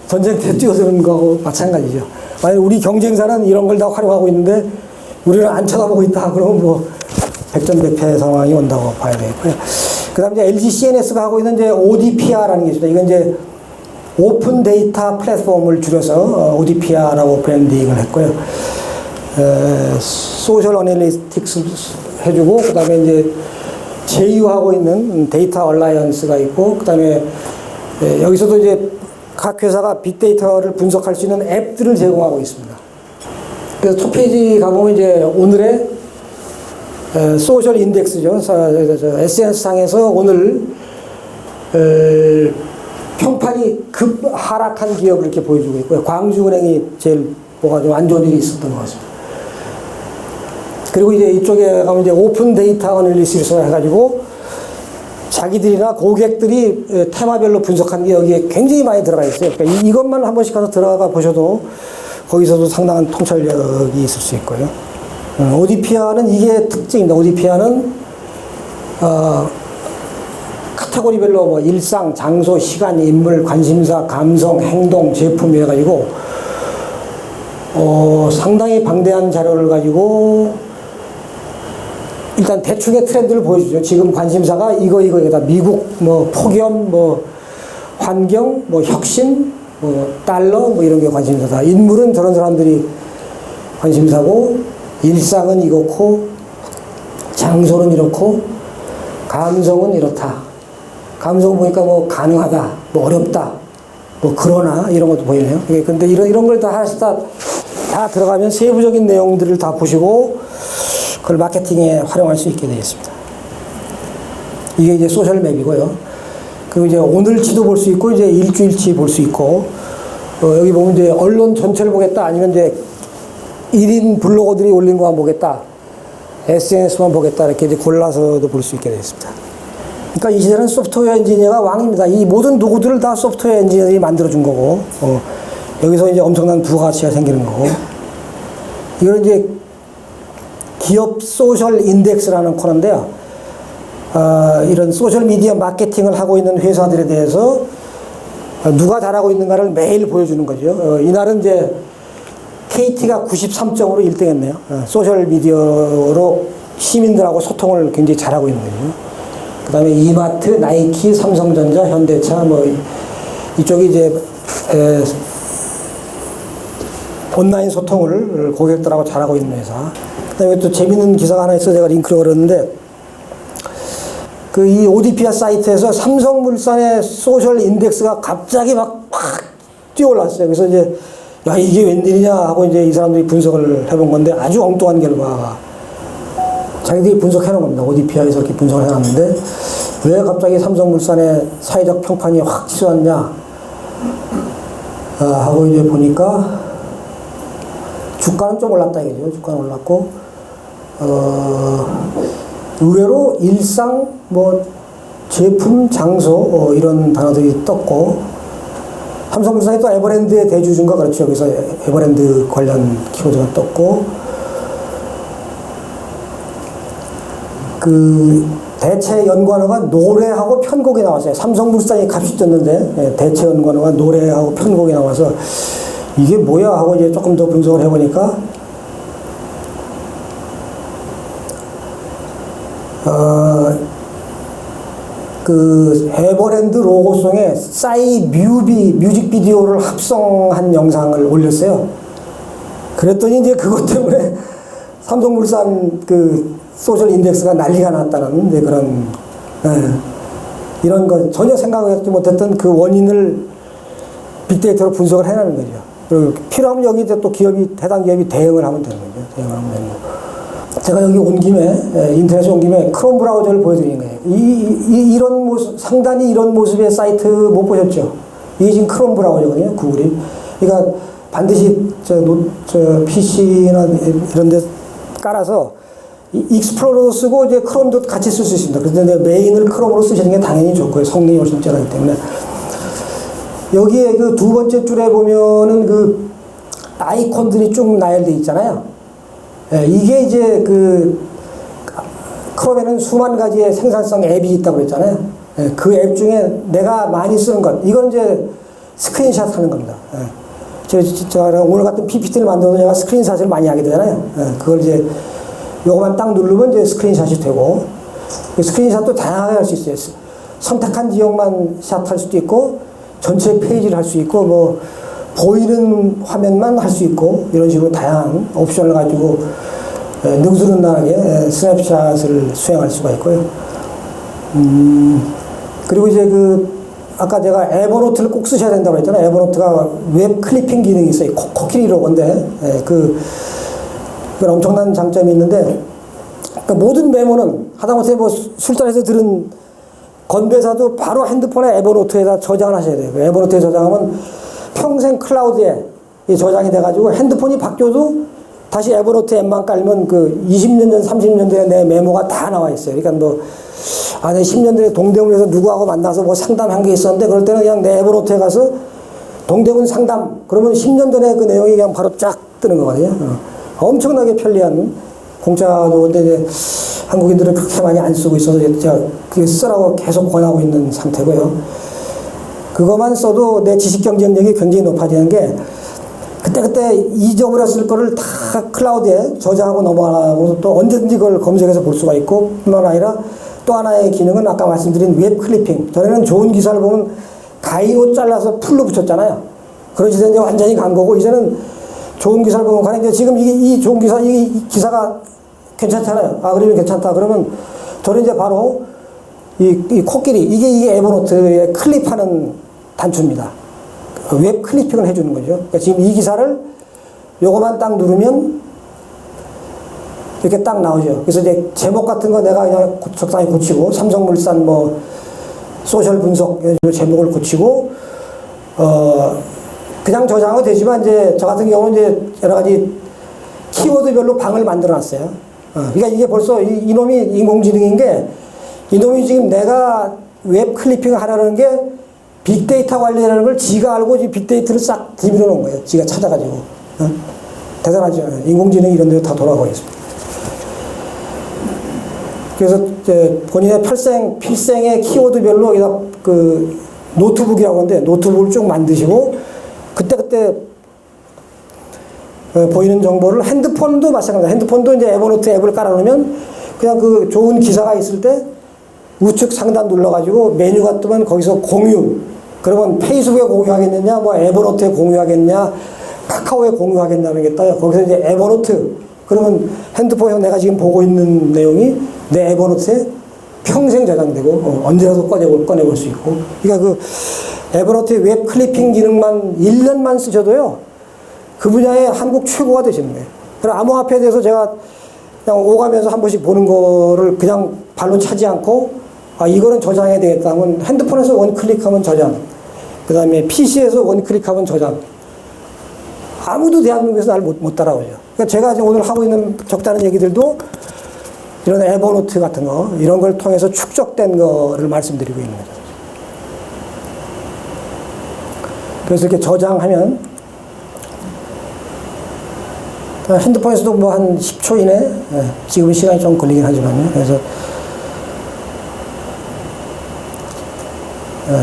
전쟁터에 뛰어드는 거하고 마찬가지죠. 만약 우리 경쟁사는 이런 걸 다 활용하고 있는데 우리는 안 쳐다보고 있다. 그러면 뭐 백전백패 상황이 온다고 봐야 되겠고요. 그 다음에 이제 LG CNS가 하고 있는 이제 ODPR라는 게 있습니다. 이건 이제 오픈 데이터 플랫폼을 줄여서 ODPR라고 브랜딩을 했고요. 소셜 어널리틱스 해주고, 그 다음에 이제 제휴하고 있는 데이터 얼라이언스가 있고, 그 다음에 여기서도 이제 각 회사가 빅데이터를 분석할 수 있는 앱들을 제공하고 있습니다. 그래서 첫 페이지 가보면 이제 오늘의 소셜 인덱스죠. SNS상에서 오늘 평판이 급 하락한 기업을 이렇게 보여주고 있고요. 광주은행이 제일 뭐가 좀 안 좋은 일이 있었던 것 같습니다. 그리고 이제 이쪽에 가면 이제 오픈 데이터 어널리시스를 해가지고 자기들이나 고객들이 테마별로 분석한 게 여기에 굉장히 많이 들어가 있어요. 그러니까 이것만 한 번씩 가서 들어가 보셔도 거기서도 상당한 통찰력이 있을 수 있고요. 오디피아는 이게 특징입니다. 오디피아는 카테고리별로 뭐 일상, 장소, 시간, 인물, 관심사, 감성, 행동, 제품 해가지고 상당히 방대한 자료를 가지고 일단 대충의 트렌드를 보여주죠. 지금 관심사가 이거다. 미국, 뭐 폭염, 뭐 환경, 뭐 혁신, 뭐 달러, 뭐 이런 게 관심사다. 인물은 저런 사람들이 관심사고, 일상은 이렇고, 장소는 이렇고, 감성은 이렇다. 감성은 보니까 뭐 가능하다, 뭐 어렵다, 뭐 그러나 이런 것도 보이네요. 근데 이런 걸 다 하나씩 다 들어가면 세부적인 내용들을 다 보시고 그걸 마케팅에 활용할 수 있게 되어 있습니다. 이게 이제 소셜 맵이고요. 그리고 이제 오늘치도 볼 수 있고 이제 일주일치 볼 수 있고 여기 보면 이제 언론 전체를 보겠다 아니면 이제 1인 블로거들이 올린 거만 보겠다, SNS만 보겠다 이렇게 이제 골라서도 볼 수 있게 되어 있습니다. 그러니까 이 시대는 소프트웨어 엔지니어가 왕입니다. 이 모든 도구들을 다 소프트웨어 엔지니어들이 만들어준 거고, 여기서 이제 엄청난 부가가치가 생기는 거고, 이건 이제 기업 소셜 인덱스라는 코너인데요. 이런 소셜 미디어 마케팅을 하고 있는 회사들에 대해서 누가 잘하고 있는가를 매일 보여주는 거죠. 이날은 이제 KT가 93점으로 1등 했네요. 소셜 미디어로 시민들하고 소통을 굉장히 잘하고 있는 거죠. 그 다음에 이마트, 나이키, 삼성전자, 현대차, 뭐, 이쪽이 이제, 온라인 소통을 고객들하고 잘하고 있는 회사. 그 다음에 또 재밌는 기사가 하나 있어서 제가 링크를 걸었는데, 이 오디피아 사이트에서 삼성물산의 소셜 인덱스가 갑자기 막 뛰어올랐어요. 그래서 이제, 야, 이게 웬일이냐 하고 이제 이 사람들이 분석을 해본 건데 아주 엉뚱한 결과가 자기들이 분석해놓은 겁니다. 오디피아에서 이렇게 분석을 해놨는데 왜 갑자기 삼성물산의 사회적 평판이 확 치솟았냐 하고 이제 보니까 주가는 좀 올랐다 이거죠. 주가는 올랐고 의외로 일상, 뭐 제품, 장소 이런 단어들이 떴고 삼성물산이 또 에버랜드의 대주주인가 그렇죠. 그래서 에버랜드 관련 키워드가 떴고 대체 연관어가 노래하고 편곡이 나왔어요. 삼성물산이 값이 떴는데 대체 연관어가 노래하고 편곡이 나와서 이게 뭐야 하고 이제 조금 더 분석을 해보니까 에버랜드 로고송에 싸이 뮤직비디오를 합성한 영상을 올렸어요. 그랬더니 이제 그것 때문에 삼성물산 소셜 인덱스가 난리가 났다는 그런, 이런 건 전혀 생각하지 못했던 그 원인을 빅데이터로 분석을 해내는 거죠. 그리고 필요하면 여기 또 해당 기업이 대응을 하면 되는 거죠. 대응을 하면 되는 거. 제가 여기 온 김에, 인터넷에 온 김에 크롬 브라우저를 보여드린 거예요. 이런 모습, 상당히 이런 모습의 사이트 못 보셨죠? 이게 지금 크롬 브라우저거든요, 구글이. 그러니까 반드시 PC나 이런 데 깔아서 익스플로러도 쓰고 이제 크롬도 같이 쓸 수 있습니다. 그런데 메인을 크롬으로 쓰시는 게 당연히 좋고요. 성능이 훨씬 뛰어나기 때문에. 여기에 두 번째 줄에 보면은 아이콘들이 쭉 나열되어 있잖아요. 이게 이제 크롬에는 수만 가지의 생산성 앱이 있다고 그랬잖아요. 그 앱 중에 내가 많이 쓰는 것, 이건 이제 스크린샷 하는 겁니다. 제가 오늘 같은 PPT를 만들어도 제가 스크린샷을 많이 하게 되잖아요. 그걸 이제 요거만 딱 누르면 이제 스크린샷이 되고, 스크린샷도 다양하게 할 수 있어요. 선택한 지역만 샷할 수도 있고, 전체 페이지를 할 수 있고, 뭐, 보이는 화면만 할 수 있고, 이런 식으로 다양한 옵션을 가지고, 능수능란하게 스냅샷을 수행할 수가 있고요. 그리고 이제 아까 제가 에버노트를 꼭 쓰셔야 된다고 했잖아요. 에버노트가 웹 클리핑 기능이 있어요. 코끼리로 건데, 그건 엄청난 장점이 있는데, 그러니까 모든 메모는 하다못해 뭐 술자리에서 들은 건배사도 바로 핸드폰에 에버노트에다 저장을 하셔야 돼요. 에버노트에 저장하면 평생 클라우드에 저장이 돼가지고 핸드폰이 바뀌어도 다시 에버노트 앱만 깔면 그 20년 전, 30년 전에 내 메모가 다 나와 있어요. 그러니까 뭐, 내 10년 전에 동대문에서 누구하고 만나서 뭐 상담한 게 있었는데, 그럴 때는 그냥 내 에버노트에 가서 동대문 상담, 그러면 10년 전에 그 내용이 그냥 바로 쫙 뜨는 거거든요. 엄청나게 편리한 공짜로, 근데 이제 한국인들은 그렇게 많이 안 쓰고 있어서 제가 그게 쓰라고 계속 권하고 있는 상태고요. 그것만 써도 내 지식 경쟁력이 굉장히 높아지는 게, 그때 잊어버렸을 거를 다 클라우드에 저장하고 넘어가고 또 언제든지 그걸 검색해서 볼 수가 있고, 뿐만 아니라 또 하나의 기능은 아까 말씀드린 웹 클리핑. 전에는 좋은 기사를 보면 가위로 잘라서 풀로 붙였잖아요. 그런 시대는 이제 완전히 간 거고, 이제는 좋은 기사를 보면 가는데, 지금 이 좋은 기사, 이 기사가 괜찮잖아요. 그러면 괜찮다. 그러면 저는 이제 바로 이 코끼리, 이게 에버노트에 클립하는 단추입니다. 웹 클리핑을 해주는 거죠. 그러니까 지금 이 기사를 요거만 딱 누르면 이렇게 딱 나오죠. 그래서 이제 제목 같은 거 내가 그냥 적당히 고치고, 삼성물산 뭐 소셜 분석 이런 제목을 고치고, 그냥 저장은 되지만 이제 저 같은 경우는 이제 여러 가지 키워드별로 방을 만들어 놨어요. 그러니까 이게 벌써 이놈이 인공지능인 게, 이놈이 지금 내가 웹 클리핑을 하라는 게 빅데이터 관리라는 걸 지가 알고 이 빅데이터를 싹 뒤밀어 놓은 거예요. 지가 찾아가지고. 대단하죠. 인공지능이 이런 데로 다 돌아가고 있습니다. 그래서 이제 본인의 필생의 키워드별로 그 노트북이라고 하는데, 노트북을 쭉 만드시고, 그때 보이는 정보를, 핸드폰도 마찬가지입니다. 핸드폰도 이제 에버노트 앱을 깔아놓으면 그냥 그 좋은 기사가 있을 때 우측 상단 눌러가지고 메뉴가 뜨면 거기서 공유, 그러면 페이스북에 공유하겠느냐, 뭐 에버노트에 공유하겠냐, 카카오에 공유하겠냐는 게 떠요. 거기서 이제 에버노트, 그러면 핸드폰에서 내가 지금 보고 있는 내용이 내 에버노트에 평생 저장되고, 언제라도 꺼내볼 수 있고. 그러니까 그 에버노트의 웹 클리핑 기능만 1년만 쓰셔도요, 그 분야에 한국 최고가 되시는 거예요. 그럼 암호화폐에 대해서 제가 그냥 오가면서 한 번씩 보는 거를 그냥 발로 차지 않고, 이거는 저장해야 되겠다 하면 핸드폰에서 원클릭하면 저장, 그 다음에 PC에서 원클릭하면 저장. 아무도 대한민국에서 나를 못 따라오죠. 그러니까 제가 지금 오늘 하고 있는 적다른 얘기들도 이런 에버노트 같은 거, 이런 걸 통해서 축적된 거를 말씀드리고 있는 거죠. 그래서 이렇게 저장하면 핸드폰에서도 뭐 한 10초 이내, 지금 시간이 좀 걸리긴 하지만요. 그래서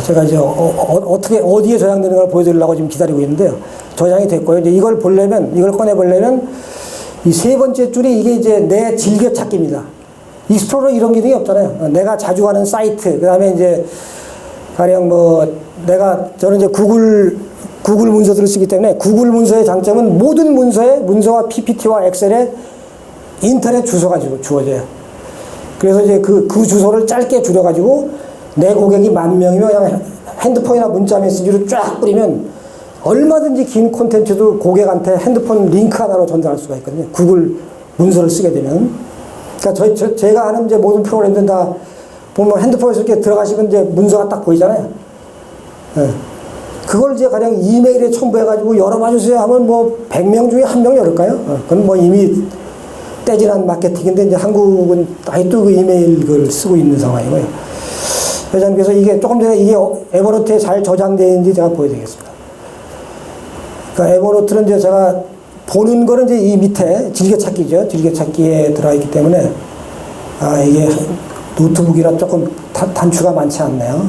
제가 이제 어떻게 어디에 저장되는 걸 보여드리려고 지금 기다리고 있는데요. 저장이 됐고요. 이제 이걸 꺼내 보려면 이 세 번째 줄이 이게 이제 내 즐겨찾기입니다. 익스플로러 이런 기능이 없잖아요. 내가 자주 가는 사이트, 그 다음에 이제 가령 뭐 저는 이제 구글 문서들을 쓰기 때문에, 구글 문서의 장점은 모든 문서와 PPT와 엑셀에 인터넷 주소가 주어져요. 그래서 이제 그 주소를 짧게 줄여가지고 내 고객이 10,000명이면 그냥 핸드폰이나 문자 메시지로 쫙 뿌리면 얼마든지 긴 콘텐츠도 고객한테 핸드폰 링크 하나로 전달할 수가 있거든요. 구글 문서를 쓰게 되면. 그러니까 제가 하는 이제 모든 프로그램들은 다 보면 핸드폰에서 이렇게 들어가시면 이제 문서가 딱 보이잖아요. 그걸 이제 가령 이메일에 첨부해가지고 열어봐주세요 하면 뭐 100명 중에 1명 열을까요? 그건 뭐 이미 떼진한 마케팅인데, 이제 한국은 아직도 그 이메일 글 쓰고 있는 상황이고요. 그래서 이게 조금 전에 이게 에버노트에 잘 저장되어 있는지 제가 보여드리겠습니다. 그러니까 에버노트는 이제 제가 보는 거는 이제 이 밑에 즐겨찾기죠. 즐겨찾기에 들어가 있기 때문에, 이게 노트북이라 조금 단추가 많지 않네요.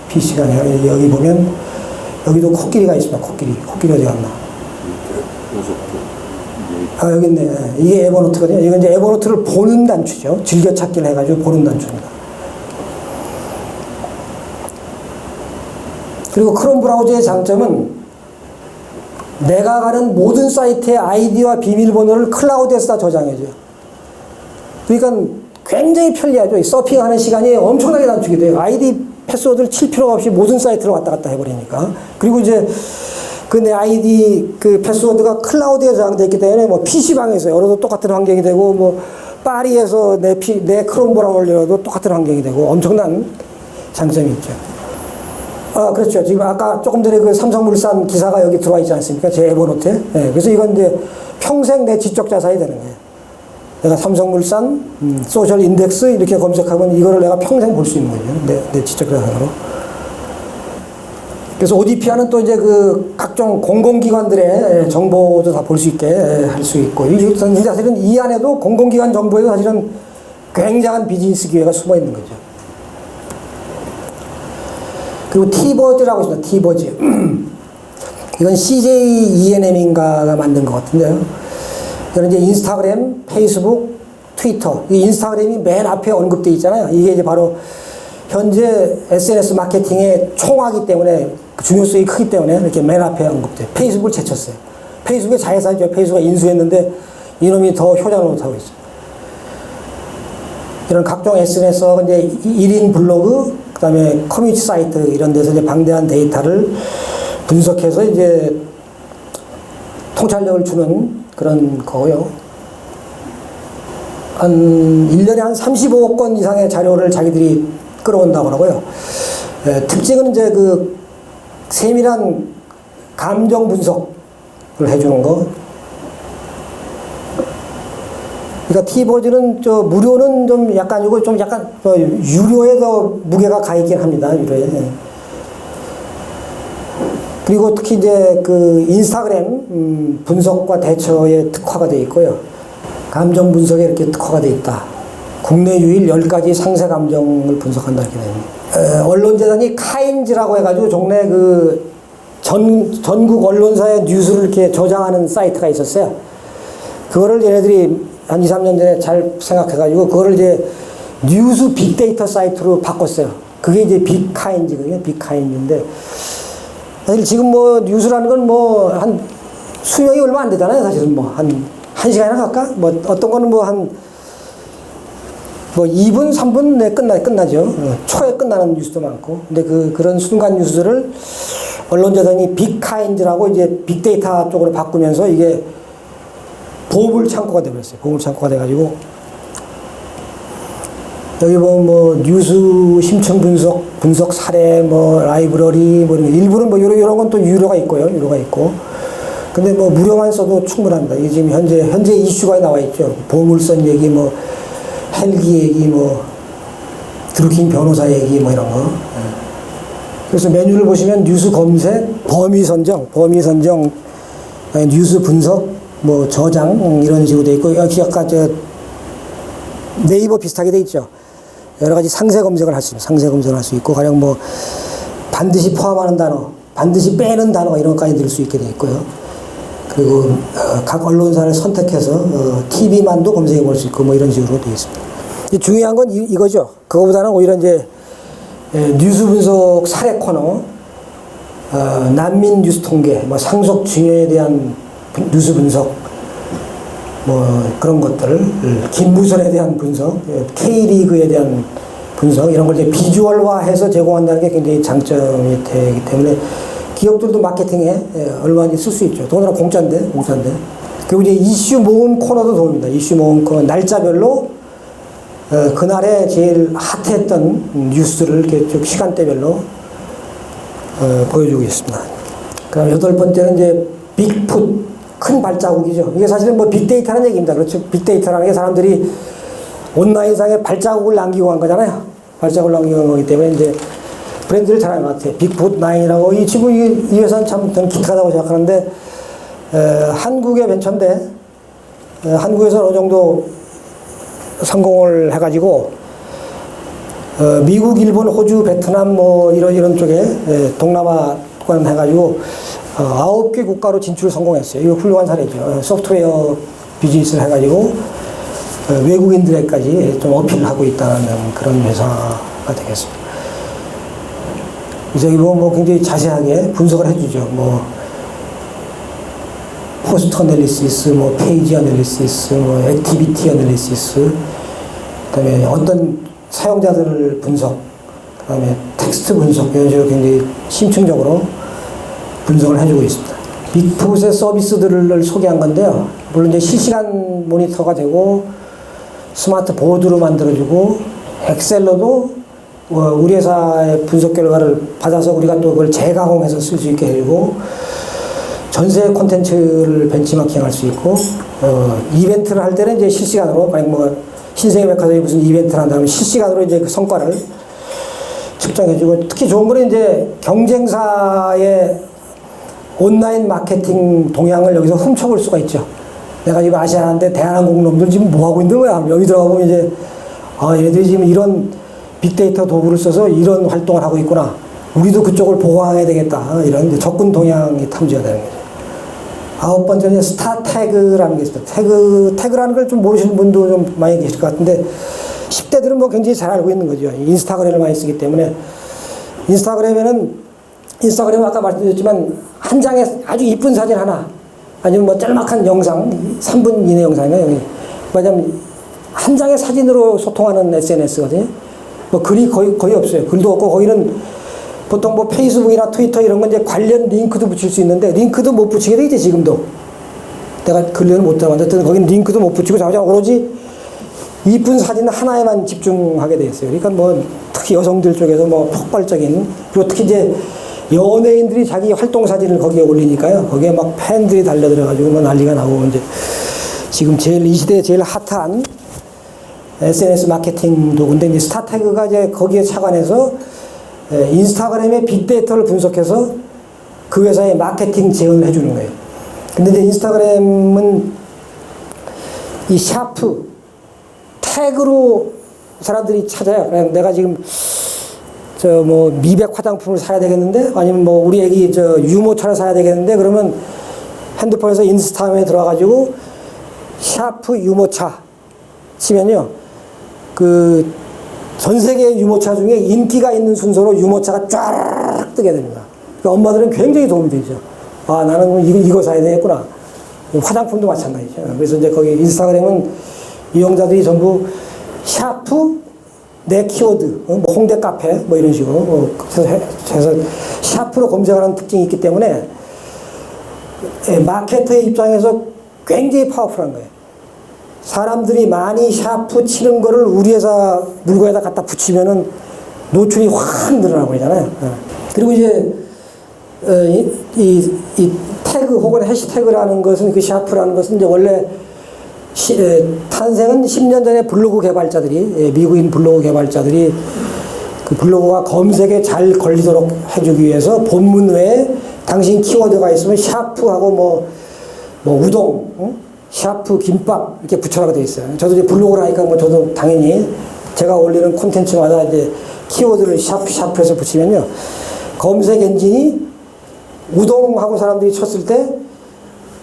PC가 여기 보면 여기도 코끼리가 있습니다. 코끼리 어디 갔나? 여기 있네. 이게 에버노트거든요. 이건 이제 에버노트를 보는 단추죠. 즐겨찾기를 해가지고 보는 단추입니다. 그리고 크롬 브라우저의 장점은 내가 가는 모든 사이트의 아이디와 비밀번호를 클라우드에서 다 저장해줘요. 그러니까 굉장히 편리하죠. 서핑하는 시간이 엄청나게 단축이 돼요. 아이디 패스워드를 칠 필요가 없이 모든 사이트를 왔다 갔다 해버리니까. 그리고 이제 그 내 아이디 그 패스워드가 클라우드에 저장되어 있기 때문에 뭐 PC방에서 열어도 똑같은 환경이 되고, 뭐 파리에서 내 크롬 브라우저를 열어도 똑같은 환경이 되고, 엄청난 장점이 있죠. 그렇죠. 지금 아까 조금 전에 그 삼성물산 기사가 여기 들어와 있지 않습니까? 제 에버노트에. 네, 그래서 이건 이제 평생 내 지적 자산이 되는 거예요. 내가 삼성물산 소셜 인덱스 이렇게 검색하면 이거를 내가 평생 볼 수 있는 거죠. 내 지적 자산으로. 그래서 ODP와는 또 이제 그 각종 공공기관들의 정보도 다 볼 수 있게 할 수 있고, 사실은 이 안에도 공공기관 정보에도 사실은 굉장한 비즈니스 기회가 숨어 있는 거죠. 그리고 티버즈라고 있습니다. 티버즈. 이건 CJ ENM인가가 만든 것 같은데요. 이건 이제 인스타그램, 페이스북, 트위터. 이 인스타그램이 맨 앞에 언급되어 있잖아요. 이게 이제 바로 현재 SNS 마케팅의 총화기 때문에 중요성이 크기 때문에 이렇게 맨 앞에 언급돼요. 페이스북을 제쳤어요. 페이스북의 자회사죠. 페이스북가 인수했는데 이놈이 더 효자 노릇하고 있어요. 이런 각종 SNS와 이제 1인 블로그, 그 다음에 커뮤니티 사이트 이런 데서 이제 방대한 데이터를 분석해서 이제 통찰력을 주는 그런 거고요. 한 1년에 한 35억 건 이상의 자료를 자기들이 끌어온다고 하고요. 특징은 이제 그 세밀한 감정 분석을 해주는 거. 그러니까 티버즈는 무료는 좀 약간 이거 좀 약간 유료에 더 무게가 가 있긴 합니다. 유료에. 그리고 특히 이제 그 인스타그램 분석과 대처에 특화가 되어 있고요. 감정 분석에 이렇게 특화가 되어 있다. 국내 유일 10가지 상세 감정을 분석한다 이렇게 됩니다. 언론재단이 카인즈라고 해가지고 종래 그 전국 언론사의 뉴스를 이렇게 저장하는 사이트가 있었어요. 그거를 얘네들이 한 2, 3년 전에 잘 생각해가지고 그거를 이제 뉴스 빅데이터 사이트로 바꿨어요. 그게 이제 빅카인즈거든요. 빅카인즈인데 사실 지금 뭐 뉴스라는 건 뭐 한 수명이 얼마 안 되잖아요. 사실은 뭐 한 1시간이나 갈까? 뭐 어떤 거는 뭐 한 2분, 3분 내에 끝나죠. 초에 끝나는 뉴스도 많고. 근데 그런 순간 뉴스를 언론재단이 빅카인즈라고 이제 빅데이터 쪽으로 바꾸면서 이게 보물 창고가 되버렸어요. 보물 창고가 돼가지고 여기 보면 뭐 뉴스 심층 분석 사례, 뭐 라이브러리, 뭐 일부는 뭐 이런 건 또 유료가 있고요. 유료가 있고. 근데 뭐 무료만 써도 충분합니다. 이게 지금 현재 이슈가 나와 있죠. 보물선 얘기, 뭐 헬기 얘기, 뭐 드루킹 변호사 얘기, 뭐 이런 거. 그래서 메뉴를 보시면 뉴스 검색, 범위 선정, 뉴스 분석, 뭐 저장 이런 식으로 돼 있고 여기 아까 네이버 비슷하게 돼 있죠. 여러 가지 상세 검색을 할 수 있습니다. 상세 검색을 할 수 있고 가령 뭐 반드시 포함하는 단어, 반드시 빼는 단어 이런 것까지 넣을 수 있게 돼 있고요. 그리고 각 언론사를 선택해서 TV만도 검색해 볼 수 있고 뭐 이런 식으로 되어 있습니다. 중요한 건 이거죠. 그거보다는 오히려 이제 뉴스 분석 사례 코너, 난민 뉴스 통계, 뭐 상속 증여에 대한 뉴스 분석, 뭐 그런 것들, 김무선에 대한 분석, K리그에 대한 분석 이런 걸 이제 비주얼화해서 제공한다는 게 굉장히 장점이 되기 때문에 기업들도 마케팅에 얼마든지 쓸 수 있죠. 더군다나 공짜인데. 그리고 이제 이슈 모음 코너도 도움입니다. 이슈 모음 코너 날짜별로 그날에 제일 핫했던 뉴스를 이렇게 쭉 시간대별로 보여주고 있습니다. 그럼 8번째는 이제 빅풋, 큰 발자국이죠. 이게 사실은 뭐 빅데이터라는 얘기입니다. 그렇죠. 빅데이터라는 게 사람들이 온라인상에 발자국을 남기고 간 거잖아요. 발자국을 남기고 간 거기 때문에 이제 브랜드를 잘하는 것 같아요. 빅풋9이라고. 이 친구, 이 회사는 참 저는 기특하다고 생각하는데, 한국의 벤처인데, 한국에서 어느 정도 성공을 해가지고, 미국, 일본, 호주, 베트남 뭐 이런 쪽에 동남아 권 해가지고 9개 국가로 진출 성공했어요. 이거 훌륭한 사례죠. 소프트웨어 비즈니스를 해가지고 외국인들에까지 좀 어필하고 있다는 그런 회사가 되겠습니다. 그래서 여기 보면 뭐 굉장히 자세하게 분석을 해주죠. 뭐 포스트 어널리시스, 뭐 페이지 어널리시스, 뭐 액티비티 어널리시스, 그다음에 어떤 사용자들 분석, 그다음에 텍스트 분석 이런 식으로 굉장히 심층적으로 분석을 해주고 있습니다. 빅풋의 서비스들을 소개한 건데요. 물론 이제 실시간 모니터가 되고 스마트 보드로 만들어주고 엑셀로도 우리 회사의 분석 결과를 받아서 우리가 또 그걸 재가공해서 쓸 수 있게 해주고, 전세 콘텐츠를 벤치마킹 할 수 있고, 이벤트를 할 때는 이제 실시간으로, 만약 뭐, 신세계 백화점이 무슨 이벤트를 한다면 실시간으로 이제 그 성과를 측정해주고, 특히 좋은 거는 이제 경쟁사의 온라인 마케팅 동향을 여기서 훔쳐볼 수가 있죠. 내가 지금 아시아나인데 대한항공 놈들 지금 뭐 하고 있는 거야? 여기 들어가 보면 이제, 얘들이 지금 이런 빅데이터 도구를 써서 이런 활동을 하고 있구나. 우리도 그쪽을 보강해야 되겠다. 이런 이제 접근 동향이 탐지가 되는 거죠. 9번째는 스타 태그라는 게 있어요. 태그라는 걸 좀 모르시는 분도 좀 많이 계실 것 같은데, 10대들은 뭐 굉장히 잘 알고 있는 거죠. 인스타그램을 많이 쓰기 때문에. 인스타그램은 아까 말씀드렸지만, 한 장에 아주 이쁜 사진 하나, 아니면 뭐 짤막한 영상, 3분 이내 영상이에요. 왜냐면, 한 장의 사진으로 소통하는 SNS거든요. 뭐 글이 거의 없어요. 글도 없고, 거기는 보통 뭐 페이스북이나 트위터 이런 건 이제 관련 링크도 붙일 수 있는데, 링크도 못 붙이게 돼 있지, 지금도. 내가 근래는 못 잡았는데, 거기는 링크도 못 붙이고, 자자 오로지 이쁜 사진 하나에만 집중하게 돼 있어요. 그러니까 뭐, 특히 여성들 쪽에서 뭐 폭발적인, 그리고 특히 이제 연예인들이 자기 활동 사진을 거기에 올리니까요. 거기에 막 팬들이 달려들어가지고 뭐 난리가 나고, 이제 지금 이 시대에 제일 핫한 SNS 마케팅 도구인데, 이제 스타태그가 이제 거기에 착안해서 인스타그램의 빅데이터를 분석해서 그 회사의 마케팅 제언을 해주는 거예요. 근데 이제 인스타그램은 이 샤프, 태그로 사람들이 찾아요. 그냥 내가 지금 뭐 미백 화장품을 사야 되겠는데, 아니면 뭐 우리 애기 유모차를 사야 되겠는데, 그러면 핸드폰에서 인스타그램에 들어가가지고 샤프 유모차 치면요, 전 세계 유모차 중에 인기가 있는 순서로 유모차가 쫙 뜨게 됩니다. 그러니까 엄마들은 굉장히 도움이 되죠. 나는 이거 사야 되겠구나. 화장품도 마찬가지죠. 그래서 이제 거기 인스타그램은 이용자들이 전부 샤프 내 키워드, 뭐 홍대 카페 뭐 이런 식으로 해서 샤프로 검색하는 특징이 있기 때문에 마케터의 입장에서 굉장히 파워풀한 거예요. 사람들이 많이 샤프 치는 거를 우리 회사 물건에다 갖다 붙이면은 노출이 확 늘어나 버리잖아요. 그리고 이제 이 태그 혹은 해시태그라는 것은, 그 샤프라는 것은 이제 원래 탄생은 10년 전에 블로그 개발자들이, 미국인 블로그 개발자들이 그 블로그가 검색에 잘 걸리도록 해주기 위해서 본문 외에 당신 키워드가 있으면 샤프하고 뭐 우동, 샤프 김밥 이렇게 붙여라고 되어 있어요. 저도 이제 블로그를 하니까 뭐 저도 당연히 제가 올리는 콘텐츠마다 이제 키워드를 샤프해서 붙이면요, 검색 엔진이 우동하고 사람들이 쳤을 때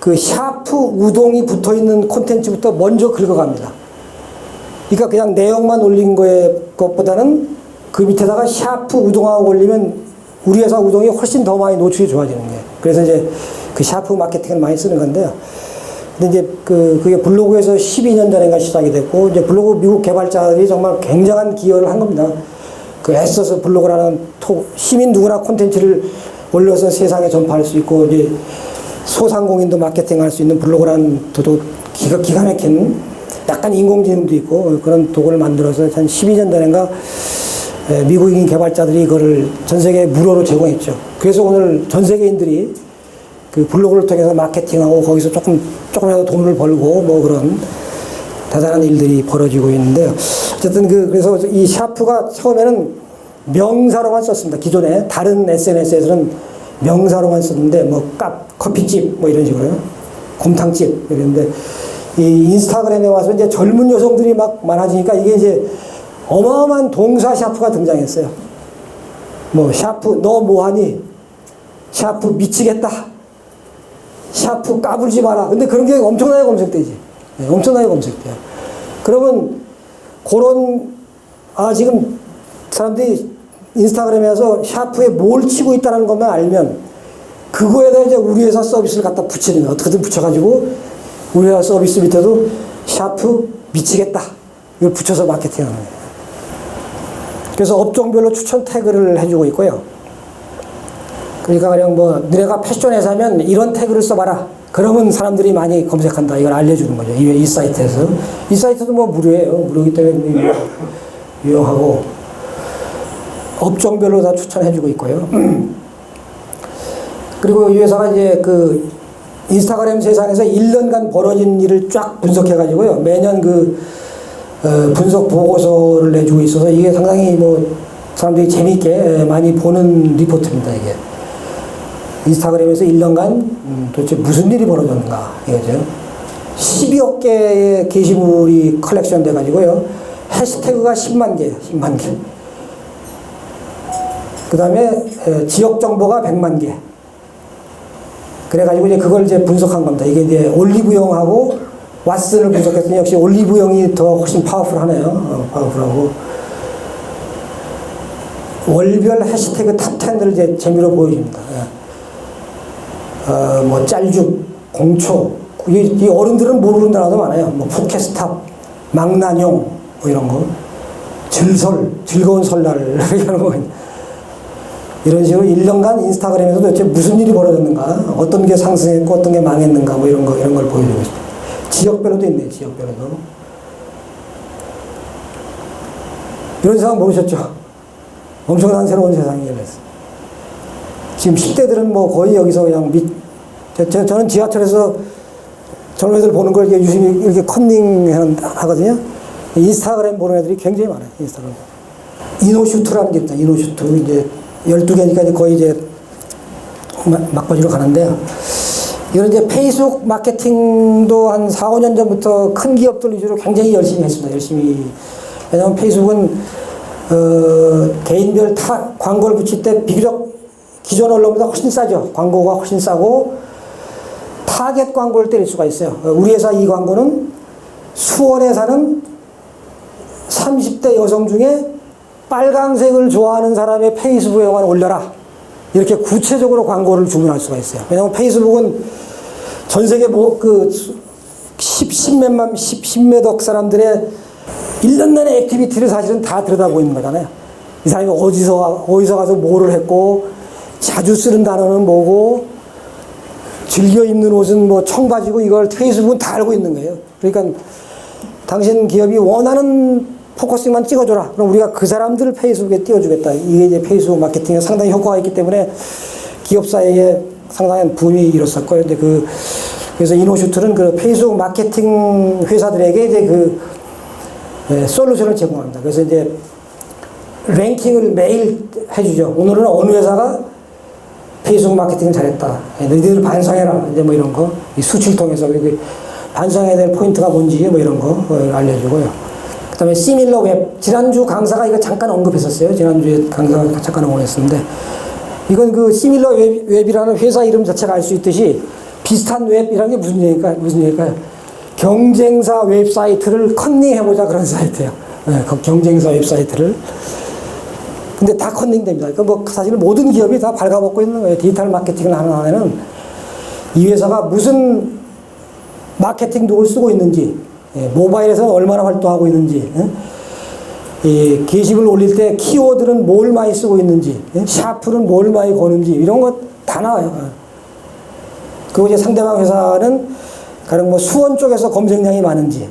그 샤프 우동이 붙어 있는 콘텐츠부터 먼저 긁어갑니다. 그러니까 그냥 내용만 올린 것보다는 그 밑에다가 샤프 우동하고 올리면 우리 회사 우동이 훨씬 더 많이 노출이 좋아지는 거예요. 그래서 이제 그 샤프 마케팅을 많이 쓰는 건데요. 근데 이제 그게 블로그에서 12년 전인가 시작이 됐고, 이제 블로그 미국 개발자들이 정말 굉장한 기여를 한 겁니다. 애써서 블로그라는 시민 누구나 콘텐츠를 올려서 세상에 전파할 수 있고, 이제 소상공인도 마케팅할 수 있는 블로그라는 기가 막힌, 약간 인공지능도 있고 그런 도구를 만들어서 한 12년 전인가 미국인 개발자들이 이거를 전 세계에 무료로 제공했죠. 그래서 오늘 전 세계인들이 그 블로그를 통해서 마케팅하고 거기서 조금이라도 돈을 벌고 뭐 그런 대단한 일들이 벌어지고 있는데요. 어쨌든 그래서 이 샤프가 처음에는 명사로만 썼습니다. 기존에 다른 SNS에서는 명사로만 썼는데, 뭐 커피집 뭐 이런 식으로요, 곰탕집 이랬는데, 이 인스타그램에 와서 이제 젊은 여성들이 막 많아지니까 이게 이제 어마어마한 동사 샤프가 등장했어요. 뭐 샤프 너 뭐하니, 샤프 미치겠다, 샤프 까불지 마라. 근데 그런 게 엄청나게 검색되지. 네, 엄청나게 검색돼요. 그러면 그런, 지금 사람들이 인스타그램에서 샤프에 뭘 치고 있다는 것만 알면 그거에다 이제 우리 회사 서비스를 갖다 붙이는 거예요. 어떻게든 붙여가지고 우리 회사 서비스 밑에도 샤프 미치겠다 이걸 붙여서 마케팅하는 거예요. 그래서 업종별로 추천 태그를 해주고 있고요. 그러니까 그냥 뭐 너네가 패션 회사면 이런 태그를 써봐라. 그러면 사람들이 많이 검색한다. 이걸 알려주는 거죠. 이 사이트에서. 이 사이트도 뭐 무료예요. 무료이기 때문에 유용하고. 업종별로 다 추천해주고 있고요. 그리고 이 회사가 이제 그 인스타그램 세상에서 1년간 벌어진 일을 쫙 분석해가지고요. 매년 그 분석 보고서를 내주고 있어서 이게 상당히 뭐 사람들이 재미있게 많이 보는 리포트입니다, 이게. 인스타그램에서 1년간 도대체 무슨 일이 벌어졌는가, 이거죠. 12억 개의 게시물이 컬렉션 돼가지고요. 해시태그가 10만 개, 10만 개. 그 다음에 지역 정보가 100만 개. 그래가지고 이제 그걸 이제 분석한 겁니다. 이게 이제 올리브영하고 왓슨을 분석했더니 역시 올리브영이 더 훨씬 파워풀하네요. 파워풀하고. 월별 해시태그 탑 10을 이제 재미로 보여줍니다. 뭐 짤죽, 공초. 이 어른들은 모르는 단어도 많아요. 뭐 포켓스탑, 망나뇽, 뭐 이런 거. 즐설, 즐거운 설날, 이런 거. 이런 식으로 1년간 인스타그램에서 도대체 무슨 일이 벌어졌는가, 어떤 게 상승했고 어떤 게 망했는가, 뭐 이런 걸 보여주고 있습니다. 지역별로도 있네요, 지역별로도. 이런 세상 모르셨죠? 엄청난 새로운 세상이 열렸어요. 지금 10대들은 뭐 거의 여기서 그냥 저는 지하철에서 젊은 애들 보는 걸 유심히 이렇게 컨닝 하거든요. 인스타그램 보는 애들이 굉장히 많아요, 인스타그램. 이노슈트라는 게 있다, 이노슈트. 이제 12개니까 거의 이제 막바지로 가는데요. 이런 이제 페이스북 마케팅도 한 4, 5년 전부터 큰 기업들 위주로 굉장히 열심히 했습니다. 열심히. 왜냐하면 페이스북은 개인별 광고를 붙일 때 비교적 기존 언론보다 훨씬 싸죠. 광고가 훨씬 싸고 타겟 광고를 때릴 수가 있어요. 우리 회사 이 광고는 수원에 사는 30대 여성 중에 빨강색을 좋아하는 사람의 페이스북에만 올려라. 이렇게 구체적으로 광고를 주문할 수가 있어요. 왜냐하면 페이스북은 전 세계 십몇억 사람들의 1년 내내 액티비티를 사실은 다 들여다보고 있는 거잖아요. 이 사람이 어디서 가서 뭐를 했고, 자주 쓰는 단어는 뭐고, 즐겨 입는 옷은 뭐 청바지고, 이걸 페이스북은 다 알고 있는 거예요. 그러니까 당신 기업이 원하는 포커싱만 찍어줘라. 그럼 우리가 그 사람들을 페이스북에 띄워주겠다. 이게 이제 페이스북 마케팅에 상당히 효과가 있기 때문에 기업사에 상당한 붐이 일었었고요. 근데 그래서 이노슈트는 그 페이스북 마케팅 회사들에게 이제 솔루션을 제공합니다. 그래서 이제 랭킹을 매일 해주죠. 오늘은 어느 회사가 페이스북 마케팅을 잘했다. 너희들 반성해라. 이제 뭐 이런 거. 이 수치를 통해서 반성해야 될 포인트가 뭔지 뭐 이런 거 알려주고요. 그 다음에 시밀러 웹. 지난주 강사가 이거 잠깐 언급했었어요. 지난주에 강사가 잠깐 언급했었는데, 이건 그 시밀러 웹이라는 회사 이름 자체가 알 수 있듯이 비슷한 웹이라는 게 무슨 얘기일까요? 경쟁사 웹사이트를 컨닝해보자, 그런 사이트예요. 네, 그 경쟁사 웹사이트를. 근데 다 컨닝됩니다. 그러니까 뭐 사실 모든 기업이 다 발가벗고 있는 거예요. 디지털 마케팅을 하는 한에는 이 회사가 무슨 마케팅 도구를 쓰고 있는지, 모바일에서는 얼마나 활동하고 있는지, 이 게시글 올릴 때 키워드는 뭘 많이 쓰고 있는지, 샤프는 뭘 많이 거는지, 이런 거 다 나와요. 그리고 이제 상대방 회사는 가령 뭐 수원 쪽에서 검색량이 많은지,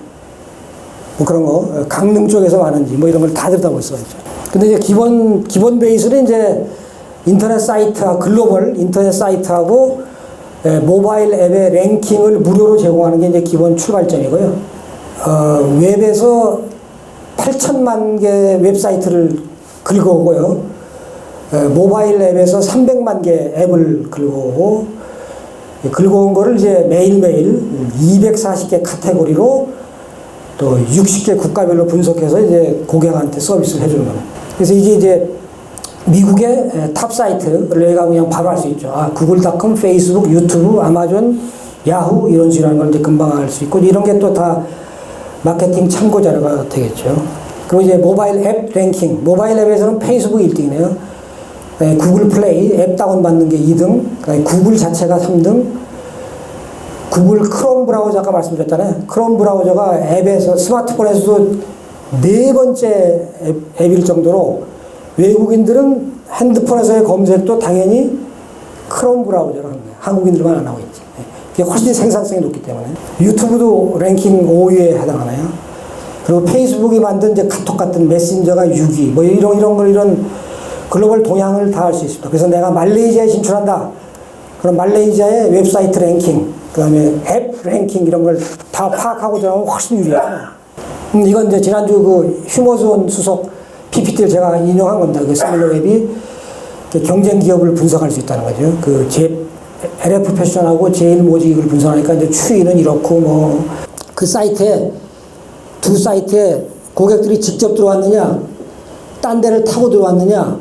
뭐 그런 거, 강릉 쪽에서 많은지, 뭐 이런 걸 다 들여다볼 수가 있죠. 근데 이제 기본 베이스는 이제 인터넷 사이트와 글로벌 인터넷 사이트하고 모바일 앱의 랭킹을 무료로 제공하는 게 이제 기본 출발점이고요. 웹에서 8천만 개 웹사이트를 긁어오고요. 모바일 앱에서 300만 개 앱을 긁어오고, 긁어온 거를 이제 매일매일 240개 카테고리로 또 60개 국가별로 분석해서 이제 고객한테 서비스를 해주는 거예요. 그래서 이게 이제 미국의 탑 사이트를 내가 그냥 바로 알 수 있죠. 구글닷컴, 페이스북, 유튜브, 아마존, 야후 이런 식이라는 걸 이제 금방 알 수 있고, 이런 게 또 다 마케팅 참고 자료가 되겠죠. 그리고 이제 모바일 앱 랭킹. 모바일 앱에서는 페이스북이 1등이네요. 구글 플레이 앱 다운받는 게 2등, 구글 자체가 3등, 구글 크롬 브라우저 아까 말씀드렸잖아요. 크롬 브라우저가 앱에서, 스마트폰에서도 4번째 앱일 정도로 외국인들은 핸드폰에서의 검색도 당연히 크롬 브라우저로 하는 거예요. 한국인들만 안 하고 있지. 그게 훨씬 생산성이 높기 때문에. 유튜브도 랭킹 5위에 해당하나요? 그리고 페이스북이 만든 이제 카톡 같은 메신저가 6위, 뭐 이런 글로벌 동향을 다 알 수 있습니다. 그래서 내가 말레이시아에 진출한다. 그럼 말레이시아의 웹사이트 랭킹, 그 다음에 앱 랭킹 이런 걸 다 파악하고 들어가면 훨씬 유리해요. 이건 이제 지난주 그 휴머존 수석 PPT를 제가 인용한 겁니다. 그 스밀러웹이 경쟁 기업을 분석할 수 있다는 거죠. 그 LF 패션하고 제일 모직을 분석하니까 이제 추이는 이렇고 뭐 그 사이트에 두 사이트에 고객들이 직접 들어왔느냐, 딴 데를 타고 들어왔느냐,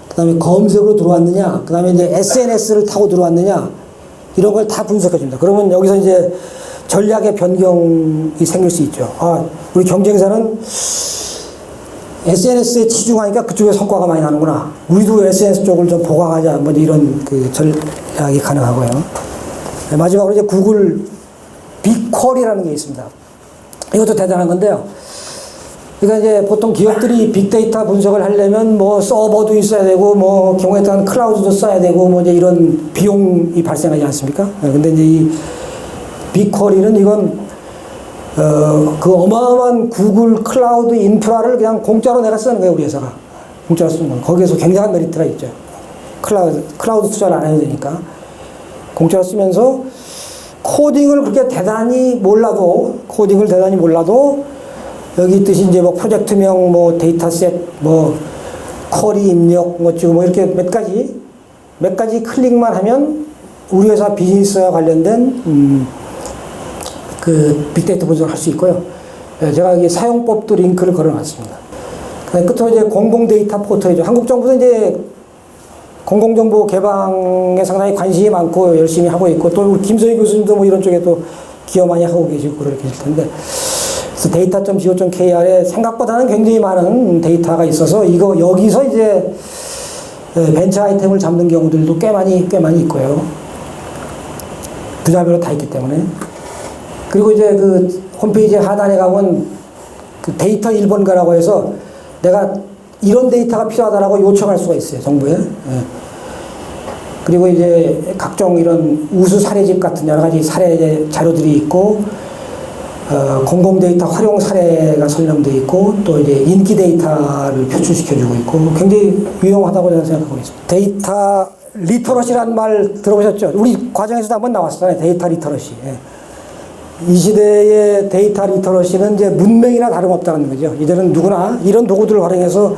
그 다음에 검색으로 들어왔느냐, 그 다음에 이제 SNS를 타고 들어왔느냐, 이런 걸 다 분석해 줍니다. 그러면 여기서 이제 전략의 변경이 생길 수 있죠. 아, 우리 경쟁사는 SNS에 치중하니까 그쪽에 성과가 많이 나는구나. 우리도 SNS 쪽을 좀 보강하자. 뭐 이런 그 전략이 가능하고요. 네, 마지막으로 이제 구글 빅쿼리라는 게 있습니다. 이것도 대단한 건데요. 그러니까 이제 보통 기업들이 빅데이터 분석을 하려면 뭐 서버도 있어야 되고 뭐 경우에 따른 클라우드도 써야 되고 뭐 이제 이런 비용이 발생하지 않습니까? 근데 이제 이 빅쿼리는 이건 그 어마어마한 구글 클라우드 인프라를 그냥 공짜로 내가 쓰는 거예요, 우리 회사가. 공짜로 쓰는 거예요. 거기에서 굉장한 메리트가 있죠. 클라우드 투자를 안 해도 되니까. 공짜로 쓰면서 코딩을 그렇게 대단히 몰라도 여기 있듯이 이제 뭐 프로젝트명, 뭐 데이터셋, 뭐 쿼리 입력, 뭐 지금 뭐 이렇게 몇 가지 클릭만 하면 우리 회사 비즈니스와 관련된 그 빅데이터 분석을 할 수 있고요. 제가 여기 사용법도 링크를 걸어놨습니다. 끝으로 이제 공공 데이터 포털이죠. 한국 정부는 이제 공공정보 개방에 상당히 관심이 많고 열심히 하고 있고 또 우리 김선희 교수님도 뭐 이런 쪽에 또 기여 많이 하고 계시고 그렇게 계실 텐데 그래서 data.go.kr에 생각보다는 굉장히 많은 데이터가 있어서 여기서 이제 벤처 아이템을 잡는 경우들도 꽤 많이 있고요. 분야별로 다 있기 때문에. 그리고 이제 그 홈페이지 하단에 가면 그 데이터 1번가라고 해서 내가 이런 데이터가 필요하다라고 요청할 수가 있어요, 정부에. 그리고 이제 각종 이런 우수 사례집 같은 여러 가지 사례 자료들이 있고, 공공 데이터 활용 사례가 설명되어 있고, 또 이제 인기 데이터를 표출시켜주고 있고, 굉장히 유용하다고 저는 생각하고 있습니다. 데이터 리터러시라는 말 들어보셨죠? 우리 과정에서도 한번 나왔잖아요, 데이터 리터러시. 이 시대의 데이터 리터러시는 이제 문맹이나 다름없다는 거죠. 이제는 누구나 이런 도구들을 활용해서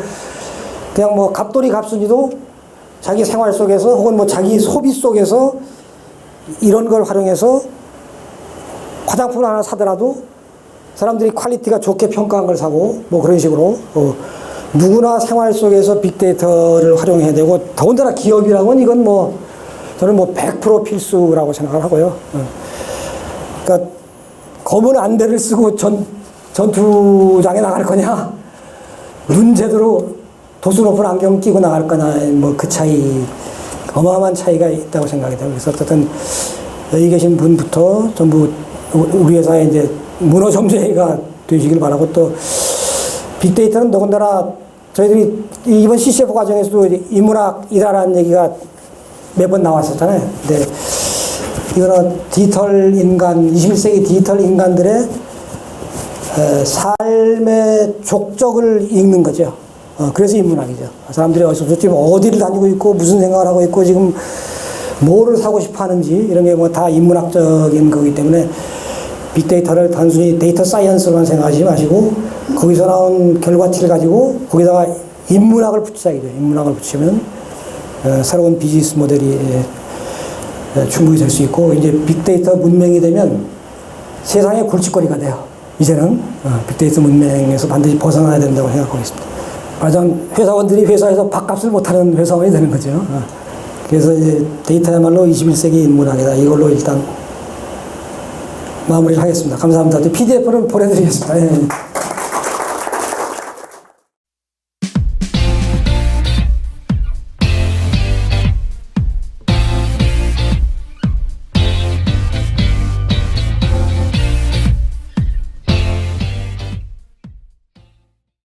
그냥 뭐 갑돌이 갑순이도 자기 생활 속에서 혹은 뭐 자기 소비 속에서 이런 걸 활용해서 화장품을 하나 사더라도 사람들이 퀄리티가 좋게 평가한 걸 사고 뭐 그런 식으로 누구나 생활 속에서 빅데이터를 활용해야 되고 더군다나 기업이라면 이건 뭐 저는 뭐 100% 필수라고 생각을 하고요. 그러니까 검은 안대를 쓰고 전투장에 나갈 거냐, 눈 제대로 도수 높은 안경 끼고 나갈 거냐, 뭐 그 차이, 어마어마한 차이가 있다고 생각이 돼요. 그래서 어쨌든 여기 계신 분부터 전부 우리 회사에 이제 문어 점쟁이가 되시길 바라고 또 빅데이터는 더군다나 저희들이 이번 CCF 과정에서도 인문학이라는 얘기가 몇 번 나왔었잖아요. 근데 이거는 디지털 인간, 21세기 디지털 인간들의 삶의 족적을 읽는 거죠. 그래서 인문학이죠. 사람들이 지금 어디를 다니고 있고 무슨 생각을 하고 있고 지금 뭐를 사고 싶어 하는지 이런 게 뭐 다 인문학적인 거기 때문에 빅데이터를 단순히 데이터 사이언스로만 생각하지 마시고 거기서 나온 결과치를 가지고 거기다가 인문학을 붙이자이죠. 인문학을 붙이면 새로운 비즈니스 모델이 충분히 될 수 있고 이제 빅데이터 문명이 되면 세상의 골칫거리가 돼요. 이제는 빅데이터 문명에서 반드시 벗어나야 된다고 생각하고 있습니다. 말하자면 회사원들이 회사에서 밥값을 못하는 회사원이 되는 거죠. 그래서 이제 데이터야말로 21세기 인문학이다. 이걸로 일단 마무리를 하겠습니다. 감사합니다. PDF는 보내드리겠습니다. 예.